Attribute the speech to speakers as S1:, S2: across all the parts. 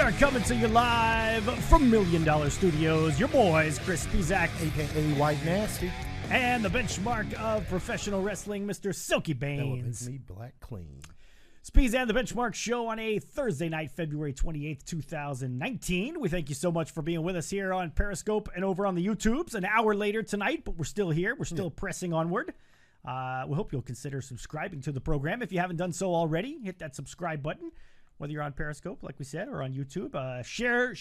S1: are coming to you live from $1 Million Studios. Your boys, Chris Speez,
S2: a.k.a. White Nasty.
S1: and the benchmark of professional wrestling, Mr. Silky
S2: That would
S1: Baines.
S2: make me black clean.
S1: Speez and the Benchmark show on a Thursday night, February 28th, 2019. We thank you so much for being with us here on Periscope and over on the YouTubes. An hour later tonight, but we're still here. We're still pressing onward. We hope you'll consider subscribing to the program. If you haven't done so already, hit that subscribe button, whether you're on Periscope, like we said, or on YouTube. Share.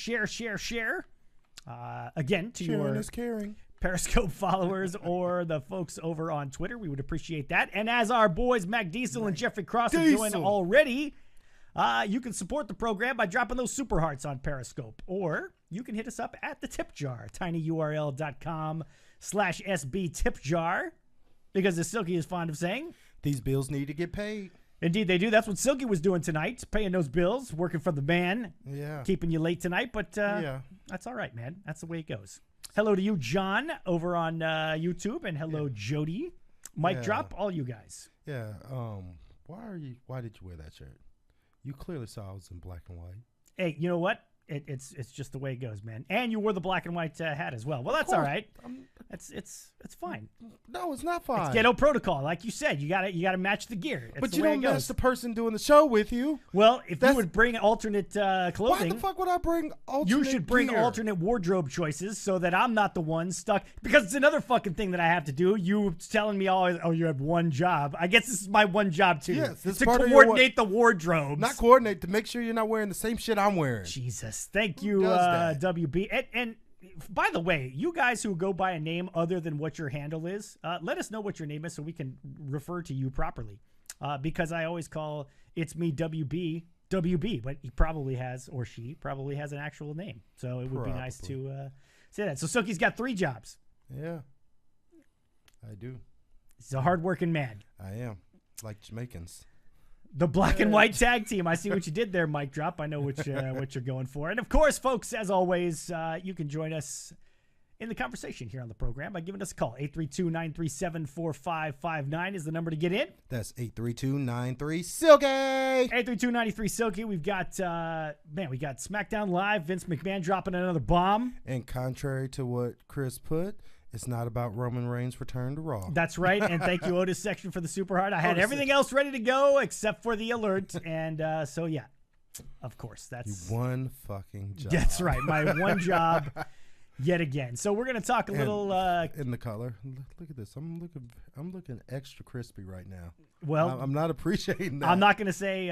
S1: Again, to
S2: Sharing
S1: your
S2: is caring.
S1: Periscope followers or the folks over on Twitter. We would appreciate that. And as our boys, Mac Diesel and Jeffrey Cross are doing already, you can support the program by dropping those super hearts on Periscope. Or you can hit us up at the tip jar, tinyurl.com/SB tip jar. Because as Silky is fond of saying,
S2: these bills need to get paid.
S1: Indeed they do. That's what Silky was doing tonight, paying those bills, working for the man.
S2: Yeah.
S1: Keeping you late tonight, but that's all right, man. That's the way it goes. Hello to you, John, over on YouTube, and hello, Jody. Mic drop, all you guys.
S2: Yeah. Why did you wear that shirt? You clearly saw I was in black and white.
S1: Hey, you know what? It's just the way it goes, man. And you wore the black and white hat as well. Well, that's all right. It's fine.
S2: No, it's not fine.
S1: It's ghetto protocol, like you said. You gotta match the gear. That's
S2: but
S1: the
S2: you
S1: way
S2: don't
S1: it goes.
S2: match the person doing the show with you.
S1: Well, if you would bring alternate clothing,
S2: why the fuck would I bring alternate
S1: you should bring
S2: gear?
S1: alternate wardrobe choices so that I'm not the one stuck. Because it's another fucking thing that I have to do. You telling me always, oh, you have one job. I guess this is my one job too.
S2: Yes, this
S1: to
S2: part of
S1: coordinate the wardrobes.
S2: Not coordinate, to make sure you're not wearing the same shit I'm wearing.
S1: Jesus, thank you, WB. And by the way, you guys who go by a name other than what your handle is, let us know what your name is so we can refer to you properly. Because I always call it's me WB, but he probably has, or she probably has an actual name. So it would be nice to say that. So Silky's got 3 jobs.
S2: Yeah, I do.
S1: He's a hardworking man.
S2: I am. Like Jamaicans.
S1: The black and white tag team. I see what you did there, mic drop. I know what you're going for. And of course, folks, as always, you can join us in the conversation here on the program by giving us a call. 832-937-4559 is the number to get in.
S2: That's 832-93-SILKY.
S1: 832-93-SILKY. We've got, we got SmackDown Live. Vince McMahon dropping another bomb.
S2: And contrary to what Chris put, it's not about Roman Reigns' return to Raw.
S1: That's right. And thank you, Otis Section, for the super hard. I had everything else ready to go except for the alert. And so, yeah, of course. That's
S2: one fucking job.
S1: That's right. My one job yet again. So we're going to talk a little.
S2: In the color. Look at this. I'm looking extra crispy right now.
S1: Well,
S2: I'm not appreciating that.
S1: I'm not going to say,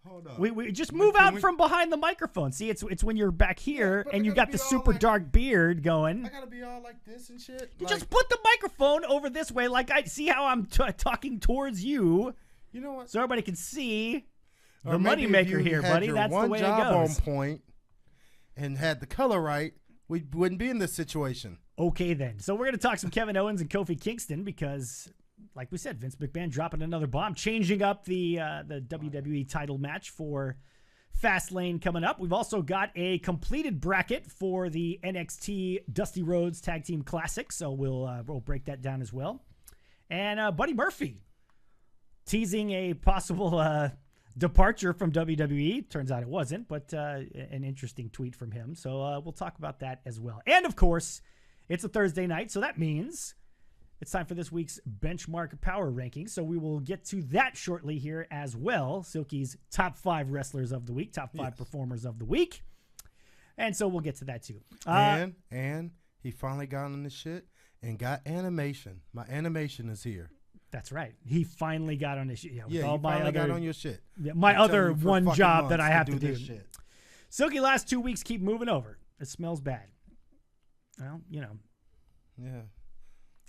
S2: Hold on.
S1: We just move out from behind the microphone. See, it's when you're back here and you got the super dark beard going.
S2: I gotta be all like this and shit.
S1: You just put the microphone over this way, like I see how I'm talking towards you.
S2: You know what?
S1: So everybody can see the moneymaker here, buddy. That's the way it goes.
S2: One job on point and had the color right, we wouldn't be in this situation.
S1: Okay, then. So we're gonna talk some Kevin Owens and Kofi Kingston because, like we said, Vince McMahon dropping another bomb, changing up the WWE title match for Fastlane coming up. We've also got a completed bracket for the NXT Dusty Rhodes Tag Team Classic, so we'll break that down as well. And Buddy Murphy teasing a possible departure from WWE. Turns out it wasn't, but an interesting tweet from him. So we'll talk about that as well. And of course, it's a Thursday night, so that means it's time for this week's Benchmark Power Rankings, so we will get to that shortly here as well. Silky's top 5 wrestlers of the week, top 5 performers of the week. And so we'll get to that too.
S2: And he finally got on this shit and got animation. My animation is here.
S1: That's right. He finally got on his shit.
S2: Got on your shit.
S1: My other one job that I have to do.
S2: This shit.
S1: Silky, last 2 weeks keep moving over. It smells bad. Well, Yeah.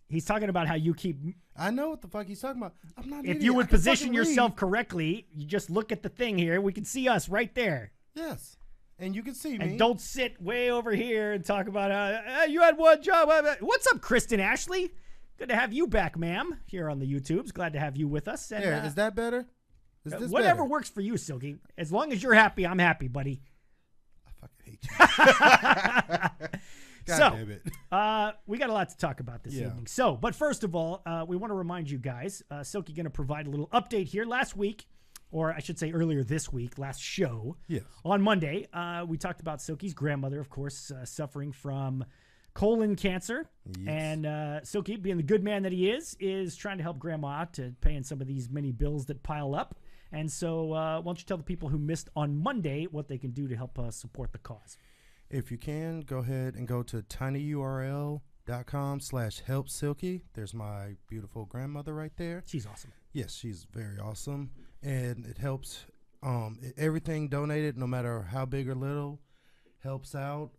S1: He's talking about how you keep.
S2: I know what the fuck he's talking about. I'm not.
S1: If you would position yourself correctly, you just look at the thing here. We can see us right there.
S2: Yes, and you can see me.
S1: And don't sit way over here and talk about you had one job. What's up, Kristen Ashley? Good to have you back, ma'am, here on the YouTubes. Glad to have you with us. And,
S2: is that better? Is this
S1: whatever
S2: better?
S1: Works for you, Silky. As long as you're happy, I'm happy, buddy.
S2: I fucking hate you. God damn it.
S1: We got a lot to talk about this evening. But first of all, we want to remind you guys, Silky going to provide a little update here. Last week, or I should say earlier this week, last show.
S2: Yes.
S1: On Monday, we talked about Silky's grandmother, of course, suffering from colon cancer.
S2: Yes.
S1: And Silky, being the good man that he is trying to help Grandma to paying some of these many bills that pile up. And so why don't you tell the people who missed on Monday what they can do to help support the cause?
S2: If you can, go ahead and go to tinyurl.com/helpsilky. There's my beautiful grandmother right there.
S1: She's awesome.
S2: Yes, she's very awesome. And it helps, everything donated, no matter how big or little, helps out,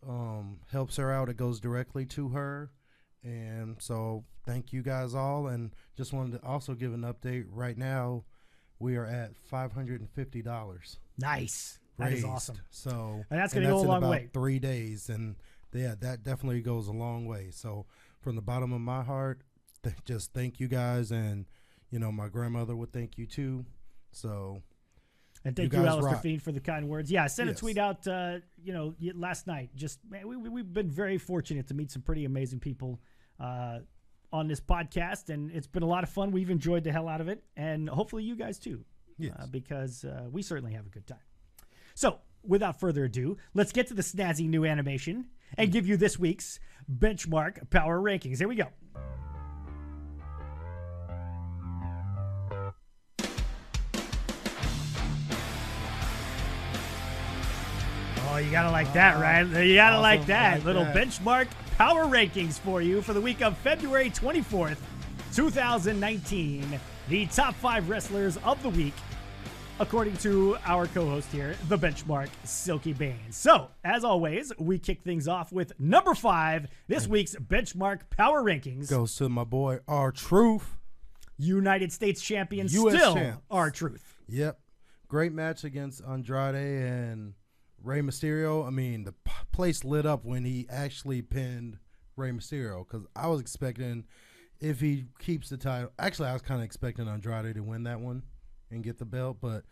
S2: helps her out. It goes directly to her. And so thank you guys all. And just wanted to also give an update. Right now, we are at $550.
S1: Nice. That is awesome.
S2: So,
S1: and that's going to go a long
S2: about
S1: way.
S2: 3 days. And yeah, that definitely goes a long way. So from the bottom of my heart, just thank you guys. And, you know, my grandmother would thank you too. So.
S1: And thank you, Alistair Fiend, for the kind words. Yeah, I sent a tweet out, last night. Just man, we've been very fortunate to meet some pretty amazing people on this podcast, and it's been a lot of fun. We've enjoyed the hell out of it, and hopefully you guys too, because we certainly have a good time. So, without further ado, let's get to the snazzy new animation and give you this week's Benchmark Power Rankings. Here we go. Oh, you gotta like that, right? You gotta like that. Little Benchmark Power Rankings for you for the week of February 24th, 2019. The top 5 wrestlers of the week, according to our co-host here, the Benchmark Silky Baines. So, as always, we kick things off with number 5, this week's Benchmark Power Rankings.
S2: Goes to my boy, R-Truth.
S1: United States champion,
S2: US
S1: still
S2: champ.
S1: R-Truth.
S2: Yep. Great match against Andrade and Rey Mysterio. I mean, the place lit up when he actually pinned Rey Mysterio, because I was expecting, if he keeps the title, actually I was kind of expecting Andrade to win that one and get the belt, but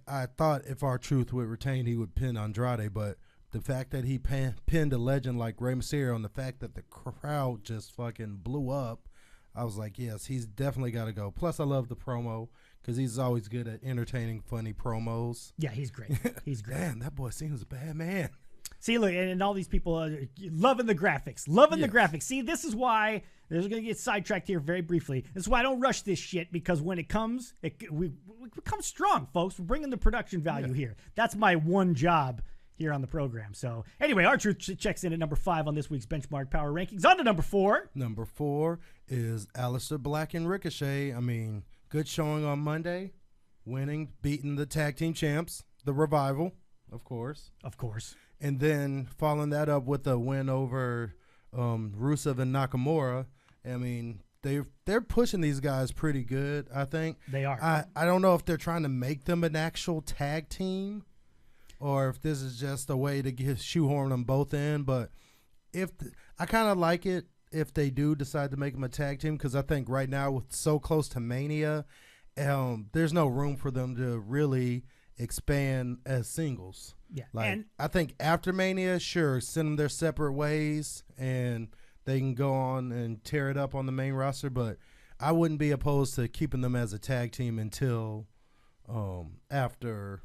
S2: I thought if R-Truth would retain, he would pin Andrade, but the fact that he pinned a legend like Rey Mysterio and the fact that the crowd just fucking blew up, I was like, yes, he's definitely got to go. Plus, I love the promo, because he's always good at entertaining, funny promos.
S1: Yeah, he's great. He's great.
S2: Damn, that boy seems a bad man.
S1: See, look, and all these people are loving the graphics. Loving the graphics. See, this is why, we're going to get sidetracked here very briefly. This is why I don't rush this shit, because when it comes, we come strong, folks. We're bringing the production value here. That's my one job here on the program. So, anyway, R-Truth checks in at number 5 on this week's Benchmark Power Rankings. On to number 4.
S2: Number 4 is Aleister Black and Ricochet. I mean, good showing on Monday, beating the tag team champs, the Revival, of course.
S1: Of course.
S2: And then following that up with a win over Rusev and Nakamura. I mean, they're pushing these guys pretty good, I think.
S1: They are.
S2: I don't know if they're trying to make them an actual tag team or if this is just a way to shoehorn them both in. But I kind of like it if they do decide to make them a tag team, because I think right now, with so close to Mania, there's no room for them to really expand as singles.
S1: Yeah,
S2: and I think after Mania, sure, send them their separate ways and they can go on and tear it up on the main roster. But I wouldn't be opposed to keeping them as a tag team until after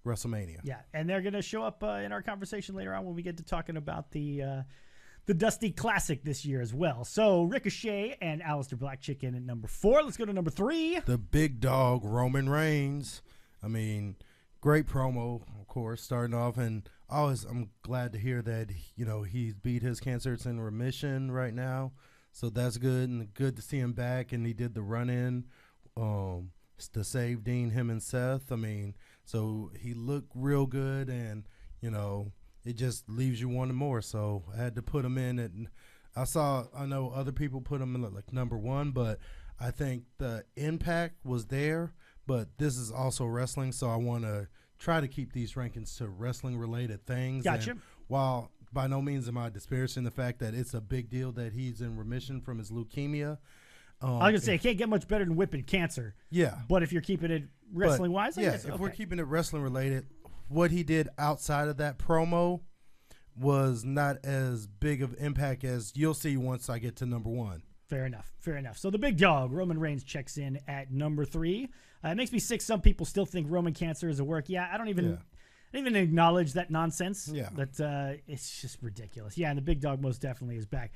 S2: WrestleMania.
S1: Yeah, and they're going to show up in our conversation later on when we get to talking about the Dusty Classic this year as well. So Ricochet and Aleister Black chicken at number 4. Let's go to number 3.
S2: The big dog, Roman Reigns. I mean, great promo, of course, starting off. And I'm glad to hear that, he's beat his cancer. It's in remission right now. So that's good. And good to see him back. And he did the run-in to save Dean, him and Seth. I mean, so he looked real good. And, it just leaves you wanting more. So I had to put him in. And I know other people put him in like number 1, but I think the impact was there. But this is also wrestling, so I want to try to keep these rankings to wrestling-related things.
S1: Gotcha.
S2: And while by no means am I disparaging the fact that it's a big deal that he's in remission from his leukemia.
S1: I was going to say, it can't get much better than whipping cancer.
S2: Yeah.
S1: But if you're keeping it wrestling-wise,
S2: if we're keeping it wrestling-related, what he did outside of that promo was not as big of impact as you'll see once I get to number 1.
S1: Fair enough. Fair enough. So the big dog, Roman Reigns, checks in at number 3. It makes me sick. Some people still think Roman cancer is a work. Yeah, I don't even acknowledge that nonsense.
S2: Yeah.
S1: But it's just ridiculous. Yeah, and the big dog most definitely is back.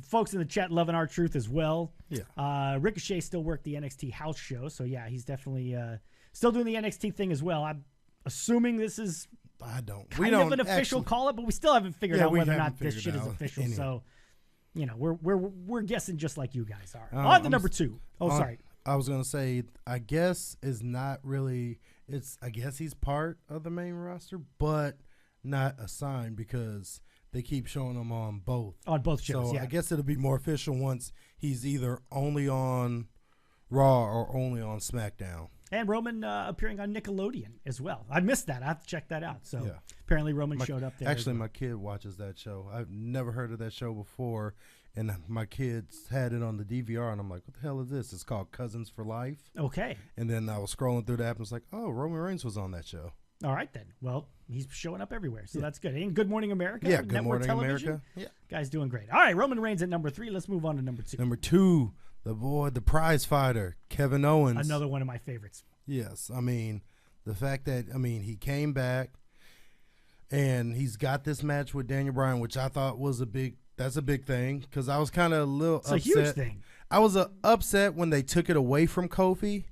S1: Folks in the chat loving our truth as well.
S2: Yeah.
S1: Ricochet still worked the NXT house show. So, yeah, he's definitely still doing the NXT thing as well. I'm assuming this is kind of an official call-up, but we still haven't figured out whether or not this shit is official. Anyway. So, you know, we're guessing just like you guys are. On to number 2. Sorry.
S2: I was gonna say, I guess is not really. I guess he's part of the main roster, but not assigned because they keep showing him on both
S1: shows.
S2: So
S1: yeah.
S2: I guess it'll be more official once he's either only on Raw or only on SmackDown.
S1: And Roman appearing on Nickelodeon as well. I missed that. I have to check that out. So apparently Roman showed up there.
S2: Actually, my kid watches that show. I've never heard of that show before. And my kids had it on the DVR, and I'm like, what the hell is this? It's called Cousins for Life.
S1: Okay.
S2: And then I was scrolling through the app, and was like, oh, Roman Reigns was on that show.
S1: All right, then. Well, he's showing up everywhere, so that's good. And Good Morning America,
S2: yeah,
S1: Network
S2: Good Morning
S1: Television.
S2: America. Yeah.
S1: Guy's doing great. All right, Roman Reigns at number 3. Let's move on to number 2.
S2: Number 2, the prize fighter, Kevin Owens.
S1: Another one of my favorites.
S2: Yes. I mean, the fact that, he came back, and he's got this match with Daniel Bryan, which I thought was that's a big thing because I was kind of a little upset.
S1: It's a huge thing.
S2: I was upset when they took it away from Kofi,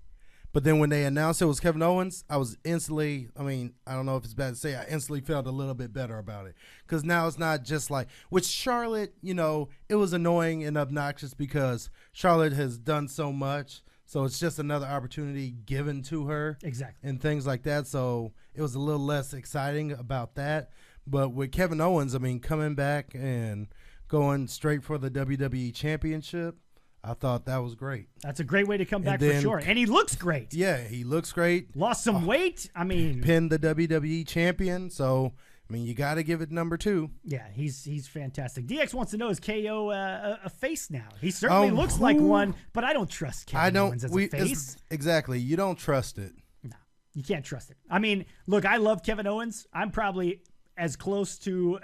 S2: but then when they announced it was Kevin Owens, I was instantly, I don't know if it's bad to say, I instantly felt a little bit better about it because now it's not just like, with Charlotte, it was annoying and obnoxious because Charlotte has done so much, so it's just another opportunity given to her.
S1: Exactly.
S2: And things like that, so it was a little less exciting about that. But with Kevin Owens, coming back and going straight for the WWE Championship, I thought that was great.
S1: That's a great way to come back for sure. And he looks great.
S2: Yeah, he looks great.
S1: Lost some weight.
S2: Pinned the WWE Champion. So, you got to give it number 2.
S1: Yeah, he's fantastic. DX wants to know, is KO a face now? He certainly looks like one, but I don't trust Kevin Owens as a face.
S2: Exactly. You don't trust it.
S1: No, you can't trust it. Look, I love Kevin Owens. I'm probably as close to...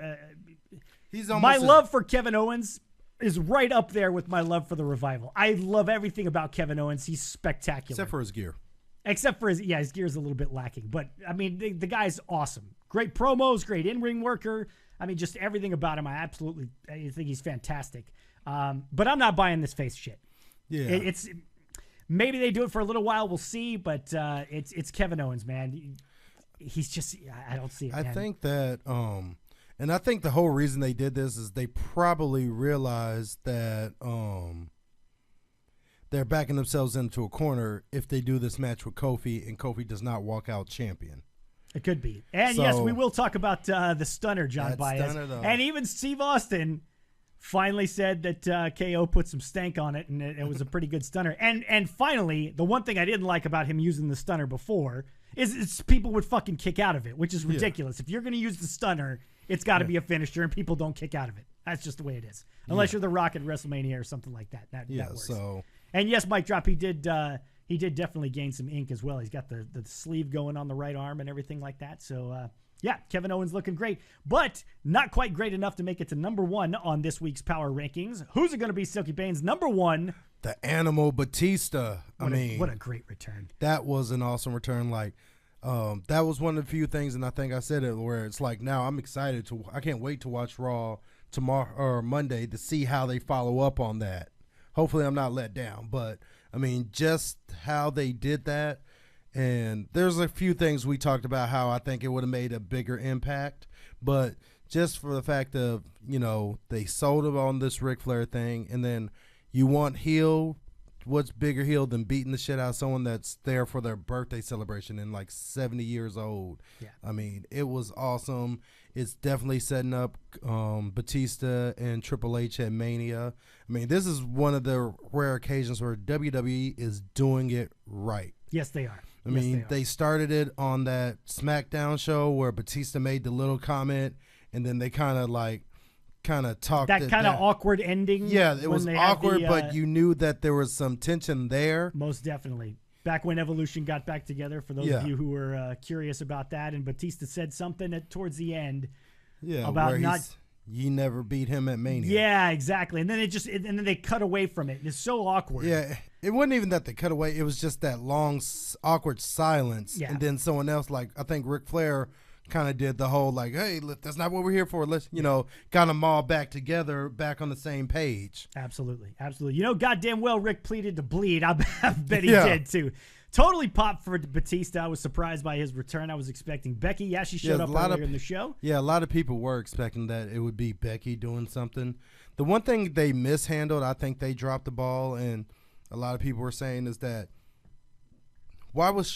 S1: my love for Kevin Owens is right up there with my love for the Revival. I love everything about Kevin Owens. He's spectacular.
S2: Except for his gear.
S1: Except for his gear's a little bit lacking. But, the guy's awesome. Great promos, great in-ring worker. Just everything about him. I think he's fantastic. But I'm not buying this face shit.
S2: Yeah.
S1: It's maybe they do it for a little while. We'll see. But it's Kevin Owens, man. He's just, I don't see it, man.
S2: I think that... And I think the whole reason they did this is they probably realized that they're backing themselves into a corner if they do this match with Kofi and Kofi does not walk out champion.
S1: It could be. And yes, we will talk about the stunner, John Baez. And even Steve Austin finally said that KO put some stank on it and it was a pretty good stunner. And finally, the one thing I didn't like about him using the stunner before is people would fucking kick out of it, which is ridiculous. If you're going to use the stunner, it's got to be a finisher, and people don't kick out of it. That's just the way it is. Unless you're The Rock at WrestleMania or something like that. That works.
S2: So.
S1: And yes, Mike Drop, he did definitely gain some ink as well. He's got the sleeve going on the right arm and everything like that. So, Kevin Owens looking great, but not quite great enough to make it to number 1 on this week's Power Rankings. Who's it going to be, Silky Baines? Number 1.
S2: The Animal Batista.
S1: What a great return.
S2: That was an awesome return. That was one of the few things, and I think I said it, where it's like, now I'm excited I can't wait to watch Raw tomorrow or Monday to see how they follow up on that. Hopefully I'm not let down, but just how they did that. And there's a few things we talked about how I think it would have made a bigger impact, but just for the fact of, they sold him on this Ric Flair thing, and then you want heel. What's bigger heel than beating the shit out of someone that's there for their birthday celebration and 70 years old?
S1: Yeah.
S2: It was awesome. It's definitely setting up Batista and Triple H at Mania. This is one of the rare occasions where WWE is doing it right.
S1: Yes, they are.
S2: They started it on that SmackDown show where Batista made the little comment, and then they kind of talked
S1: that kind of awkward ending.
S2: Yeah, it was awkward, but you knew that there was some tension there.
S1: Most definitely. Back when Evolution got back together, for those of you who were curious about that, and Batista said something towards the end about not
S2: you never beat him at Mania.
S1: Yeah, exactly. And then and then they cut away from it. It's so awkward.
S2: Yeah, it wasn't even that they cut away. It was just that long, awkward silence.
S1: Yeah.
S2: And then someone else, like I think Ric Flair, kind of did the whole like, hey, look, that's not what we're here for. Let's, got them all back together, back on the same page.
S1: Absolutely. Goddamn well Rick pleaded to bleed. I bet he did too. Totally popped for Batista. I was surprised by his return. I was expecting Becky. Yeah, she showed up earlier in the show.
S2: Yeah, a lot of people were expecting that it would be Becky doing something. The one thing they mishandled, I think they dropped the ball, and a lot of people were saying is that why was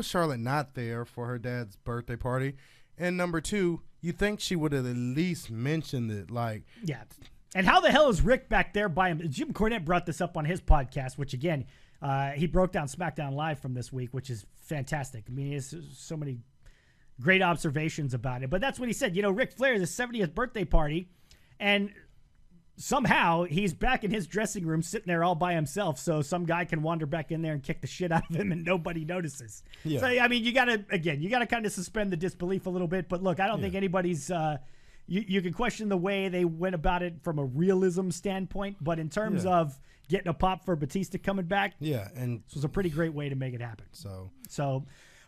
S2: Charlotte not there for her dad's birthday party? And number two, you think she would have at least mentioned it, like.
S1: Yeah. And how the hell is Rick back there by him? Jim Cornette brought this up on his podcast, which again, he broke down SmackDown Live from this week, which is fantastic. I mean, there's so many great observations about it. But that's what he said. Ric Flair's 70th birthday party, and somehow he's back in his dressing room sitting there all by himself, so some guy can wander back in there and kick the shit out of him and nobody notices. Yeah. So, I mean, you got to kind of suspend the disbelief a little bit. But look, I don't think anybody's you can question the way they went about it from a realism standpoint, but in terms of getting a pop for Batista coming back,
S2: and
S1: this was a pretty great way to make it happen.
S2: So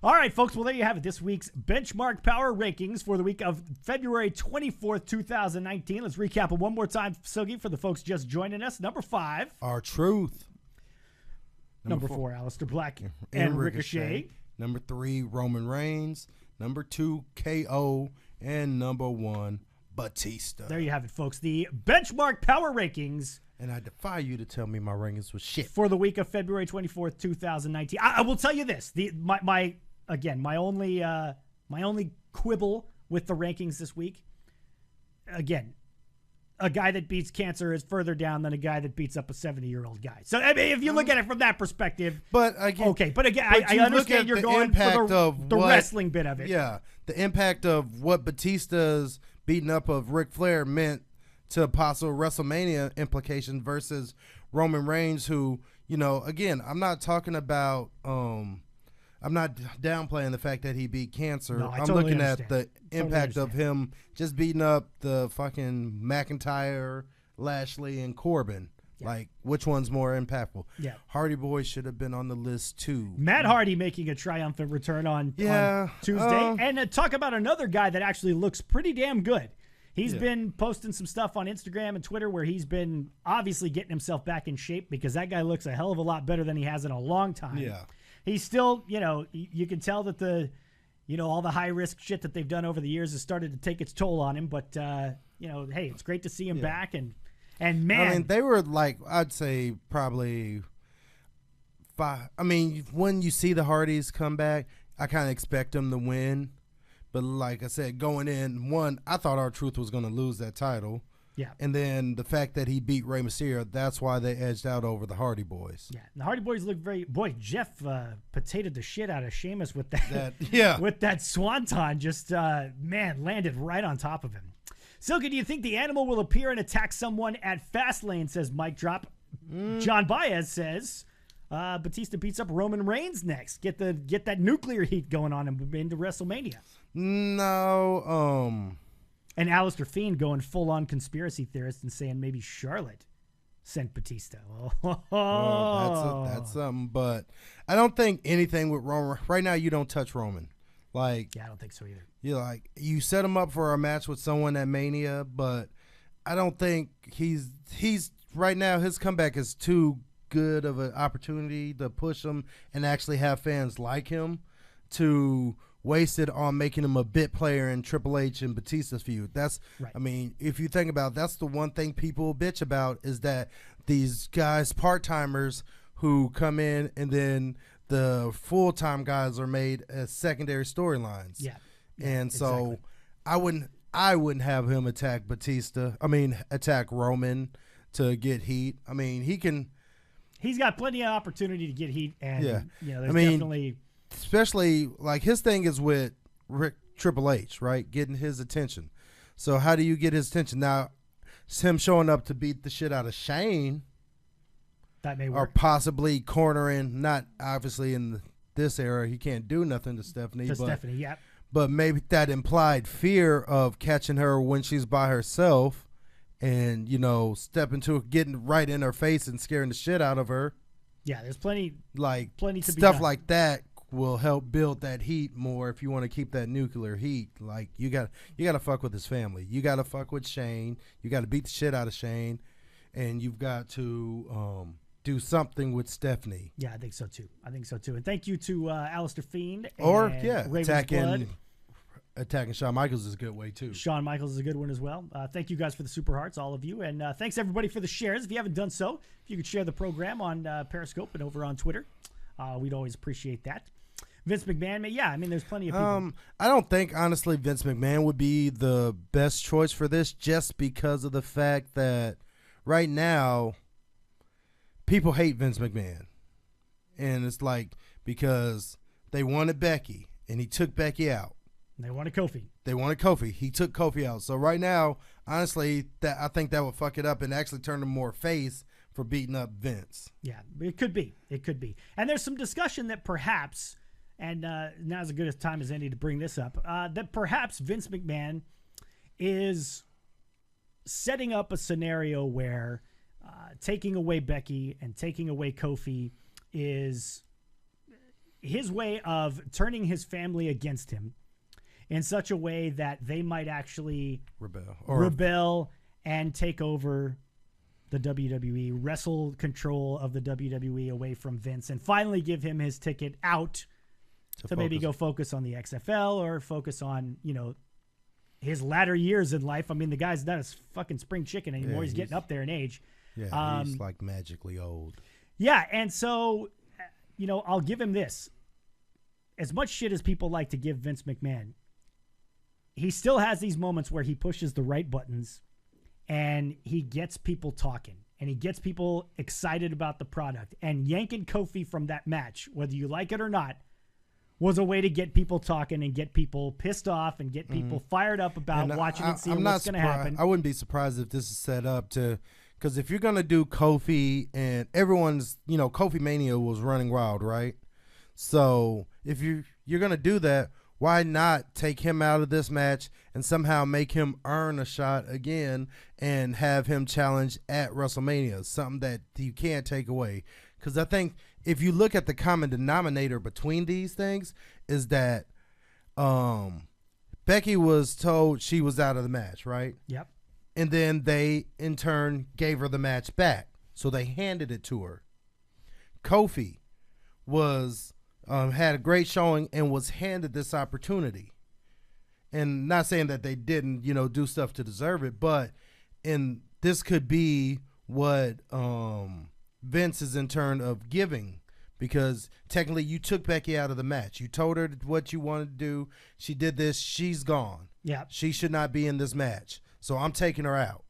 S1: all right, folks. Well, there you have it. This week's Benchmark Power Rankings for the week of February 24th, 2019. Let's recap it one more time, Silgy, for the folks just joining us. Number 5,
S2: R-Truth.
S1: Number 4, Aleister Black and Ricochet.
S2: Number 3, Roman Reigns. Number 2, KO. And number 1, Batista.
S1: There you have it, folks. The Benchmark Power Rankings.
S2: And I defy you to tell me my rankings was shit.
S1: For the week of February 24th, 2019. I will tell you this. My only quibble with the rankings this week, again, a guy that beats cancer is further down than a guy that beats up a 70-year-old guy. So, I mean, if you look at it from that perspective.
S2: But again,
S1: I understand you're going for the wrestling bit of it.
S2: Yeah, the impact of what Batista's beating up of Ric Flair meant to possible WrestleMania implications versus Roman Reigns, who, again, I'm not talking about, I'm not downplaying the fact that he beat cancer.
S1: No,
S2: I'm
S1: totally
S2: looking
S1: understand.
S2: at the impact of him just beating up the fucking McIntyre, Lashley, and Corbin. Yeah. Like, which one's more impactful?
S1: Yeah.
S2: Hardy Boys should have been on the list, too.
S1: Matt Hardy making a triumphant return on Tuesday. And talk about another guy that actually looks pretty damn good. He's been posting some stuff on Instagram and Twitter where he's been obviously getting himself back in shape, because that guy looks a hell of a lot better than he has in a long time.
S2: Yeah.
S1: He's still, you can tell that all the high risk shit that they've done over the years has started to take its toll on him. But, hey, it's great to see him back. And man.
S2: I mean, they were like, I'd say probably 5. I mean, when you see the Hardys come back, I kind of expect them to win. But like I said, going in, I thought R-Truth was going to lose that title.
S1: Yeah.
S2: And then the fact that he beat Rey Mysterio, that's why they edged out over the Hardy Boys.
S1: Yeah. The Hardy Boys look Jeff potatoed the shit out of Sheamus with that with that swanton, just, landed right on top of him. Silky, do you think the Animal will appear and attack someone at Fastlane, says Mike Drop. John Baez says Batista beats up Roman Reigns next. Get that nuclear heat going on into WrestleMania.
S2: No.
S1: And Alistair Fiend going full-on conspiracy theorist and saying maybe Charlotte sent Batista.
S2: Well, that's something. But I don't think anything with Roman. Right now, you don't touch Roman. Like,
S1: yeah, I don't think so either.
S2: You set him up for a match with someone at Mania, but I don't think he's right now, his comeback is too good of an opportunity to push him and actually have fans like him to waste it on making him a bit player in Triple H and Batista's feud. That's right. I mean, if you think about it, that's the one thing people bitch about, is that these guys, part-timers who come in, and then the full-time guys are made as secondary storylines.
S1: Yeah.
S2: And so exactly. I wouldn't have him attack Roman to get heat. I mean, he's got plenty of opportunity to get heat, and there's definitely, especially like his thing is with Triple H, right? Getting his attention. So how do you get his attention? Now, it's him showing up to beat the shit out of Shane.
S1: That may work.
S2: Or possibly cornering, not obviously in this era, he can't do nothing to Stephanie. but maybe that implied fear of catching her when she's by herself and, you know, stepping to her, getting right in her face and scaring the shit out of her.
S1: Yeah, there's plenty to be
S2: stuff
S1: done.
S2: like that will help build that heat more if you want to keep that nuclear heat. Like, you got to fuck with his family. You got to fuck with Shane. You got to beat the shit out of Shane, and you've got to do something with Stephanie.
S1: Yeah, I think so too. And thank you to Alistair Fiend.
S2: And attacking Shawn Michaels is a good way too.
S1: Shawn Michaels is a good one as well. Thank you guys for the super hearts, all of you. And thanks everybody for the shares. If you haven't done so, if you could share the program on Periscope and over on Twitter, we'd always appreciate that. Vince McMahon, there's plenty of people.
S2: I don't think, honestly, Vince McMahon would be the best choice for this just because of the fact that right now people hate Vince McMahon. And it's like because they wanted Becky and he took Becky out.
S1: They wanted Kofi.
S2: He took Kofi out. So right now, honestly, I think that would fuck it up and actually turn him more face for beating up Vince.
S1: Yeah, it could be. And there's some discussion that perhaps, and now's as good a time as any to bring this up, that perhaps Vince McMahon is setting up a scenario where taking away Becky and taking away Kofi is his way of turning his family against him in such a way that they might actually rebel and take over the WWE, wrestle control of the WWE away from Vince, and finally give him his ticket out to maybe go focus on the XFL or focus on, his latter years in life. I mean, the guy's not a fucking spring chicken anymore. Yeah, he's getting up there in age.
S2: Yeah, he's like magically old.
S1: Yeah, and so, I'll give him this. As much shit as people like to give Vince McMahon, he still has these moments where he pushes the right buttons and he gets people talking and he gets people excited about the product. And yanking Kofi from that match, whether you like it or not, was a way to get people talking and get people pissed off and get people fired up about watching and seeing what's going to happen.
S2: I wouldn't be surprised if this is set up to, because if you're going to do Kofi and everyone's, Kofi Mania was running wild, right? So if you're going to do that, why not take him out of this match and somehow make him earn a shot again and have him challenge at WrestleMania, something that you can't take away? Because I think if you look at the common denominator between these things is that Becky was told she was out of the match, right?
S1: Yep.
S2: And then they, in turn, gave her the match back. So they handed it to her. Kofi was... had a great showing and was handed this opportunity. And not saying that they didn't, do stuff to deserve it, but this could be what Vince is in turn of giving, because technically you took Becky out of the match. You told her what you wanted to do. She did this. She's gone.
S1: Yeah.
S2: She should not be in this match. So I'm taking her out.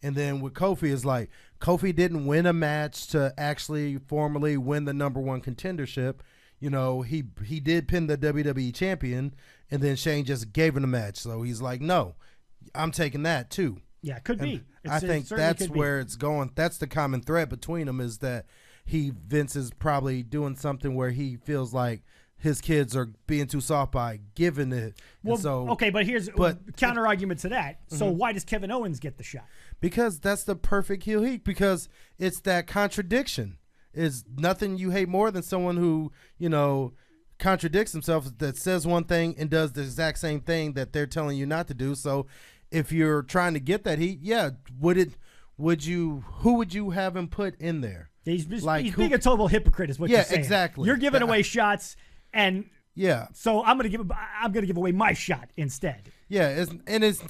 S2: And then with Kofi, is like Kofi didn't win a match to actually formally win the #1 contendership. He did pin the WWE champion, and then Shane just gave him the match. So he's like, no, I'm taking that too.
S1: Yeah, it could be.
S2: I think that's where it's going. That's the common thread between them, is that Vince is probably doing something where he feels like his kids are being too soft by giving it.
S1: Well, okay, but here's counter argument to that. So why does Kevin Owens get the shot?
S2: Because that's the perfect heel heat, because it's that contradiction. Is nothing you hate more than someone who, contradicts himself, that says one thing and does the exact same thing that they're telling you not to do. So if you're trying to get that heat, who would you have him put in there?
S1: He's being a total hypocrite is what you're saying.
S2: Yeah, exactly.
S1: You're giving away shots, and
S2: yeah.
S1: So I'm going to give away my shot instead.
S2: Yeah,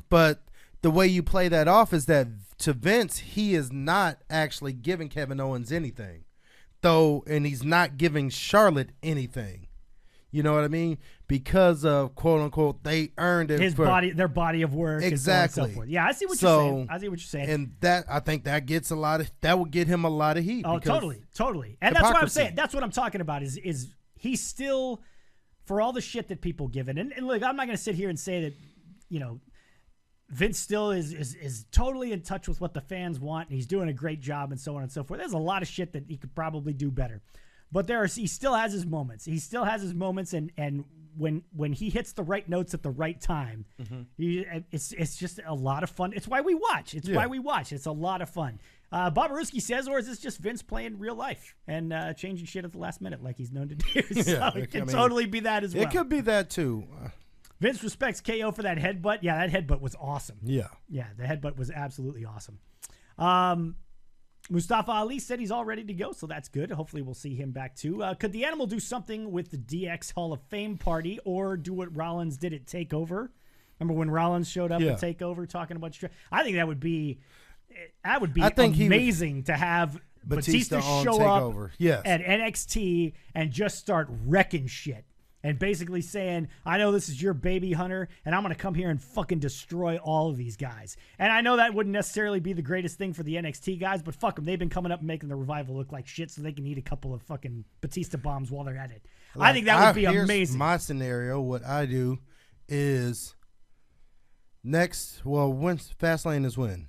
S2: but the way you play that off is that to Vince, he is not actually giving Kevin Owens anything. And he's not giving Charlotte anything. You know what I mean? Because of, quote unquote, they earned it.
S1: Their body of work.
S2: Exactly.
S1: And so forth. Yeah, I see what you're saying.
S2: And I think that gets that would get him a lot of heat.
S1: Oh, totally. And that's what I'm saying. That's what I'm talking about is he's still, for all the shit that people give it. And look, I'm not going to sit here and say that, Vince still is totally in touch with what the fans want, and he's doing a great job, and so on and so forth. There's a lot of shit that he could probably do better, but he still has his moments. He still has his moments, and when he hits the right notes at the right time, it's just a lot of fun. It's why we watch. It's why we watch. It's a lot of fun. Bob Maruski says, or is this just Vince playing real life and changing shit at the last minute like he's known to do? So it can totally be that as well.
S2: It could be that too.
S1: Vince respects KO for that headbutt. Yeah, that headbutt was awesome.
S2: Yeah.
S1: Yeah, the headbutt was absolutely awesome. Mustafa Ali said he's all ready to go, so that's good. Hopefully we'll see him back too. Could the Animal do something with the DX Hall of Fame party or do what Rollins did at TakeOver? Remember when Rollins showed up at TakeOver talking about I think that would be amazing to have Batista show up at NXT and just start wrecking shit. And basically saying, I know this is your baby, Hunter, and I'm going to come here and fucking destroy all of these guys. And I know that wouldn't necessarily be the greatest thing for the NXT guys, but fuck them. They've been coming up and making the Revival look like shit so they can eat a couple of fucking Batista bombs while they're at it. I think that would be amazing.
S2: My scenario, what I do is when Fastlane is when?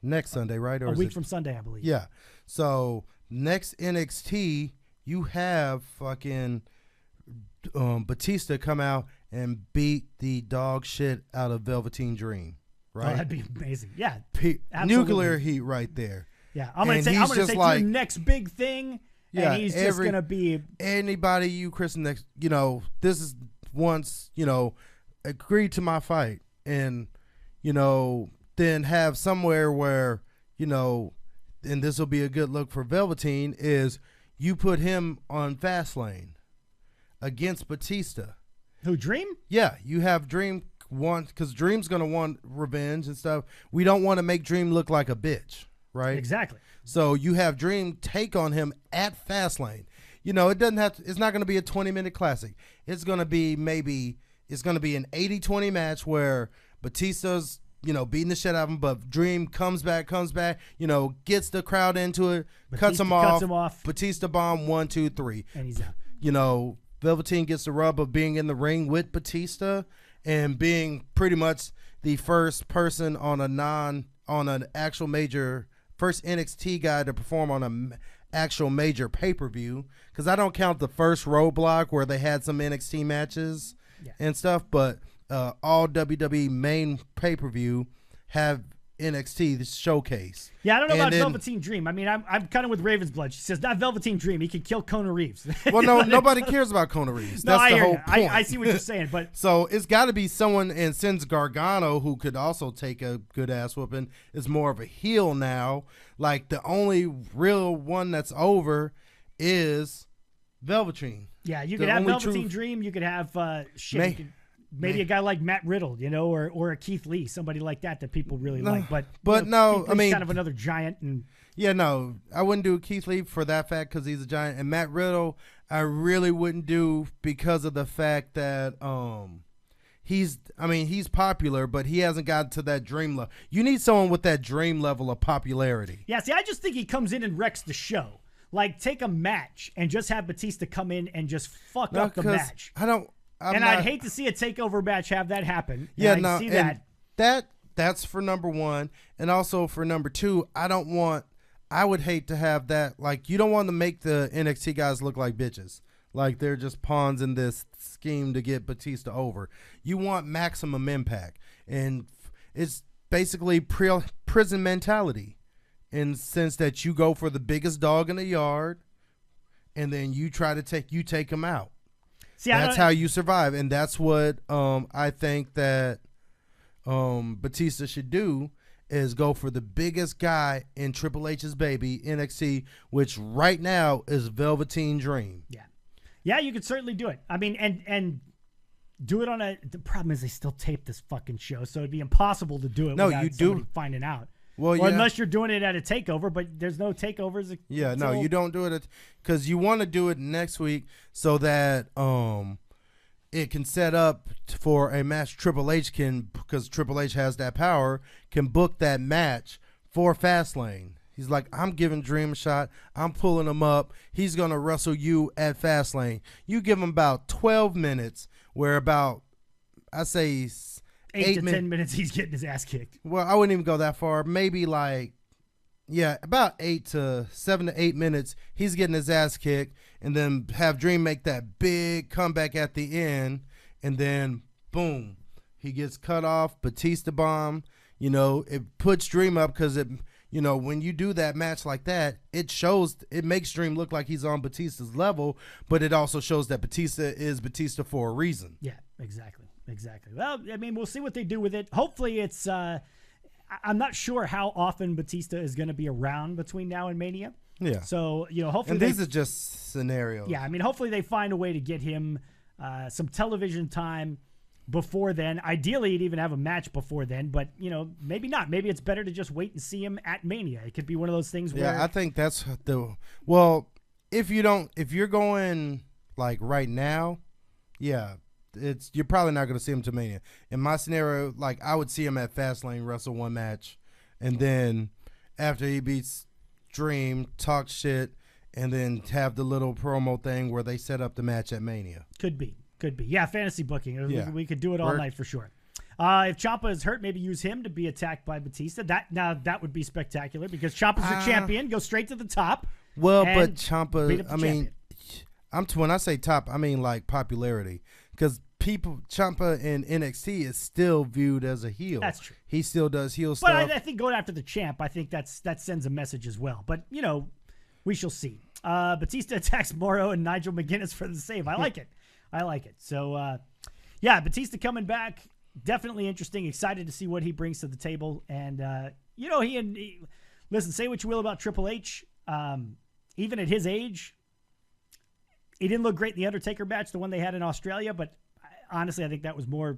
S2: Next Sunday, right? Or
S1: a week from Sunday, I believe.
S2: Yeah. So next NXT, you have fucking Batista come out and beat the dog shit out of Velveteen Dream, right?
S1: Oh, that'd be amazing. Yeah,
S2: nuclear heat right there.
S1: Yeah, I'm gonna take your next big thing, and he's just gonna be
S2: anybody you christen next. You know, this is once agreed to my fight, and then have somewhere where and this will be a good look for Velveteen is you put him on Fastlane against Batista.
S1: Who, Dream?
S2: Yeah, you have Dream because Dream's going to want revenge and stuff. We don't want to make Dream look like a bitch, right?
S1: Exactly.
S2: So you have Dream take on him at Fastlane. It doesn't have to, it's not going to be a 20-minute classic. It's going to be an 80-20 match where Batista's beating the shit out of him, but Dream comes back, gets the crowd into it, cuts him off. Batista bomb 1, 2, 3.
S1: And he's out.
S2: Velveteen gets the rub of being in the ring with Batista and being pretty much the first person on an actual major, first NXT guy to perform on an actual major pay-per-view. Because I don't count the first Roadblock where they had some NXT matches and stuff, but all WWE main pay-per-view have NXT this showcase.
S1: Yeah, I don't know about Velveteen Dream. I mean, I'm kind of with Raven's Blood. She says not Velveteen Dream. He could kill Kona Reeves.
S2: Well, no, nobody cares about Kona Reeves. That's the whole point.
S1: I see what you're saying, but
S2: so it's got to be someone. And since Gargano, who could also take a good ass whooping, is more of a heel now. Like the only real one that's over is Velveteen.
S1: Yeah, you could have Velveteen Dream. You could have maybe a guy like Matt Riddle, or a Keith Lee, somebody like that people really like. But
S2: no, I mean,
S1: kind of another giant. And
S2: no, I wouldn't do Keith Lee for that fact because he's a giant. And Matt Riddle, I really wouldn't do because of the fact that he's popular, but he hasn't gotten to that dream level. You need someone with that dream level of popularity.
S1: Yeah, see, I just think he comes in and wrecks the show. Like, take a match and just have Batista come in and just fuck up the match. I'd hate to see a takeover match have that happen.
S2: Yeah, no, see that's for number one, and also for number two. I would hate to have that. Like, you don't want to make the NXT guys look like bitches, like they're just pawns in this scheme to get Batista over. You want maximum impact, and it's basically prison mentality, in the sense that you go for the biggest dog in the yard, and then you try to take him out. See, that's how you survive, and that's what I think that Batista should do, is go for the biggest guy in Triple H's baby, NXT, which right now is Velveteen Dream.
S1: Yeah, you could certainly do it. I mean, and do it on the problem is they still tape this fucking show, so it'd be impossible to do it without somebody finding out.
S2: Well,
S1: or unless you're doing it at a takeover, but there's no takeovers.
S2: Yeah, no, you don't do it because you want to do it next week so that it can set up for a match. Triple H can, because Triple H has that power, can book that match for Fastlane. He's like, I'm giving Dream a shot. I'm pulling him up. He's going to wrestle you at Fastlane. You give him about 12 minutes where about, I say, 8
S1: to 10 minutes he's getting his ass kicked.
S2: Well, I wouldn't even go that far. Maybe like, Yeah, about 7 to 8 minutes, he's getting his ass kicked, and then have Dream make that big comeback at the end, and then boom, he gets cut off. Batista bomb. You know, it puts Dream up because it. You know, when you do that match like that, it makes Dream look like he's on Batista's level, but it also shows that Batista is Batista for a reason.
S1: Yeah, exactly. Well, I mean, we'll see what they do with it. Hopefully it's, I'm not sure how often Batista is going to be around between now and Mania.
S2: Yeah.
S1: So, you know, hopefully.
S2: And these are just scenarios.
S1: Yeah, I mean, hopefully they find a way to get him some television time before then. Ideally, he'd even have a match before then, but, you know, maybe not. Maybe it's better to just wait and see him at Mania. It could be one of those things where...
S2: Yeah, I think that's well, if you're going, like, right now, yeah, you're probably not going to see him to Mania. In my scenario, like, I would see him at Fastlane, wrestle one match, and then after he beats Dream, talk shit, and then have the little promo thing where they set up the match at Mania.
S1: Could be. Yeah, fantasy booking.
S2: Yeah.
S1: We could do it all night for sure. If Ciampa is hurt, maybe use him to be attacked by Batista. That would be spectacular because Ciampa's the champion. Go straight to the top.
S2: Well, but Ciampa, I mean, when I say top, I mean like popularity, because Ciampa in NXT is still viewed as a heel.
S1: That's true.
S2: He still does heel stuff.
S1: But I think going after the champ, I think that sends a message as well. But you know, we shall see. Batista attacks Morrow and Nigel McGuinness for the save. I like it. So, yeah, Batista coming back, definitely interesting. Excited to see what he brings to the table. And, you know, listen, say what you will about Triple H. Even at his age, he didn't look great in the Undertaker match, the one they had in Australia. But honestly, I think that was more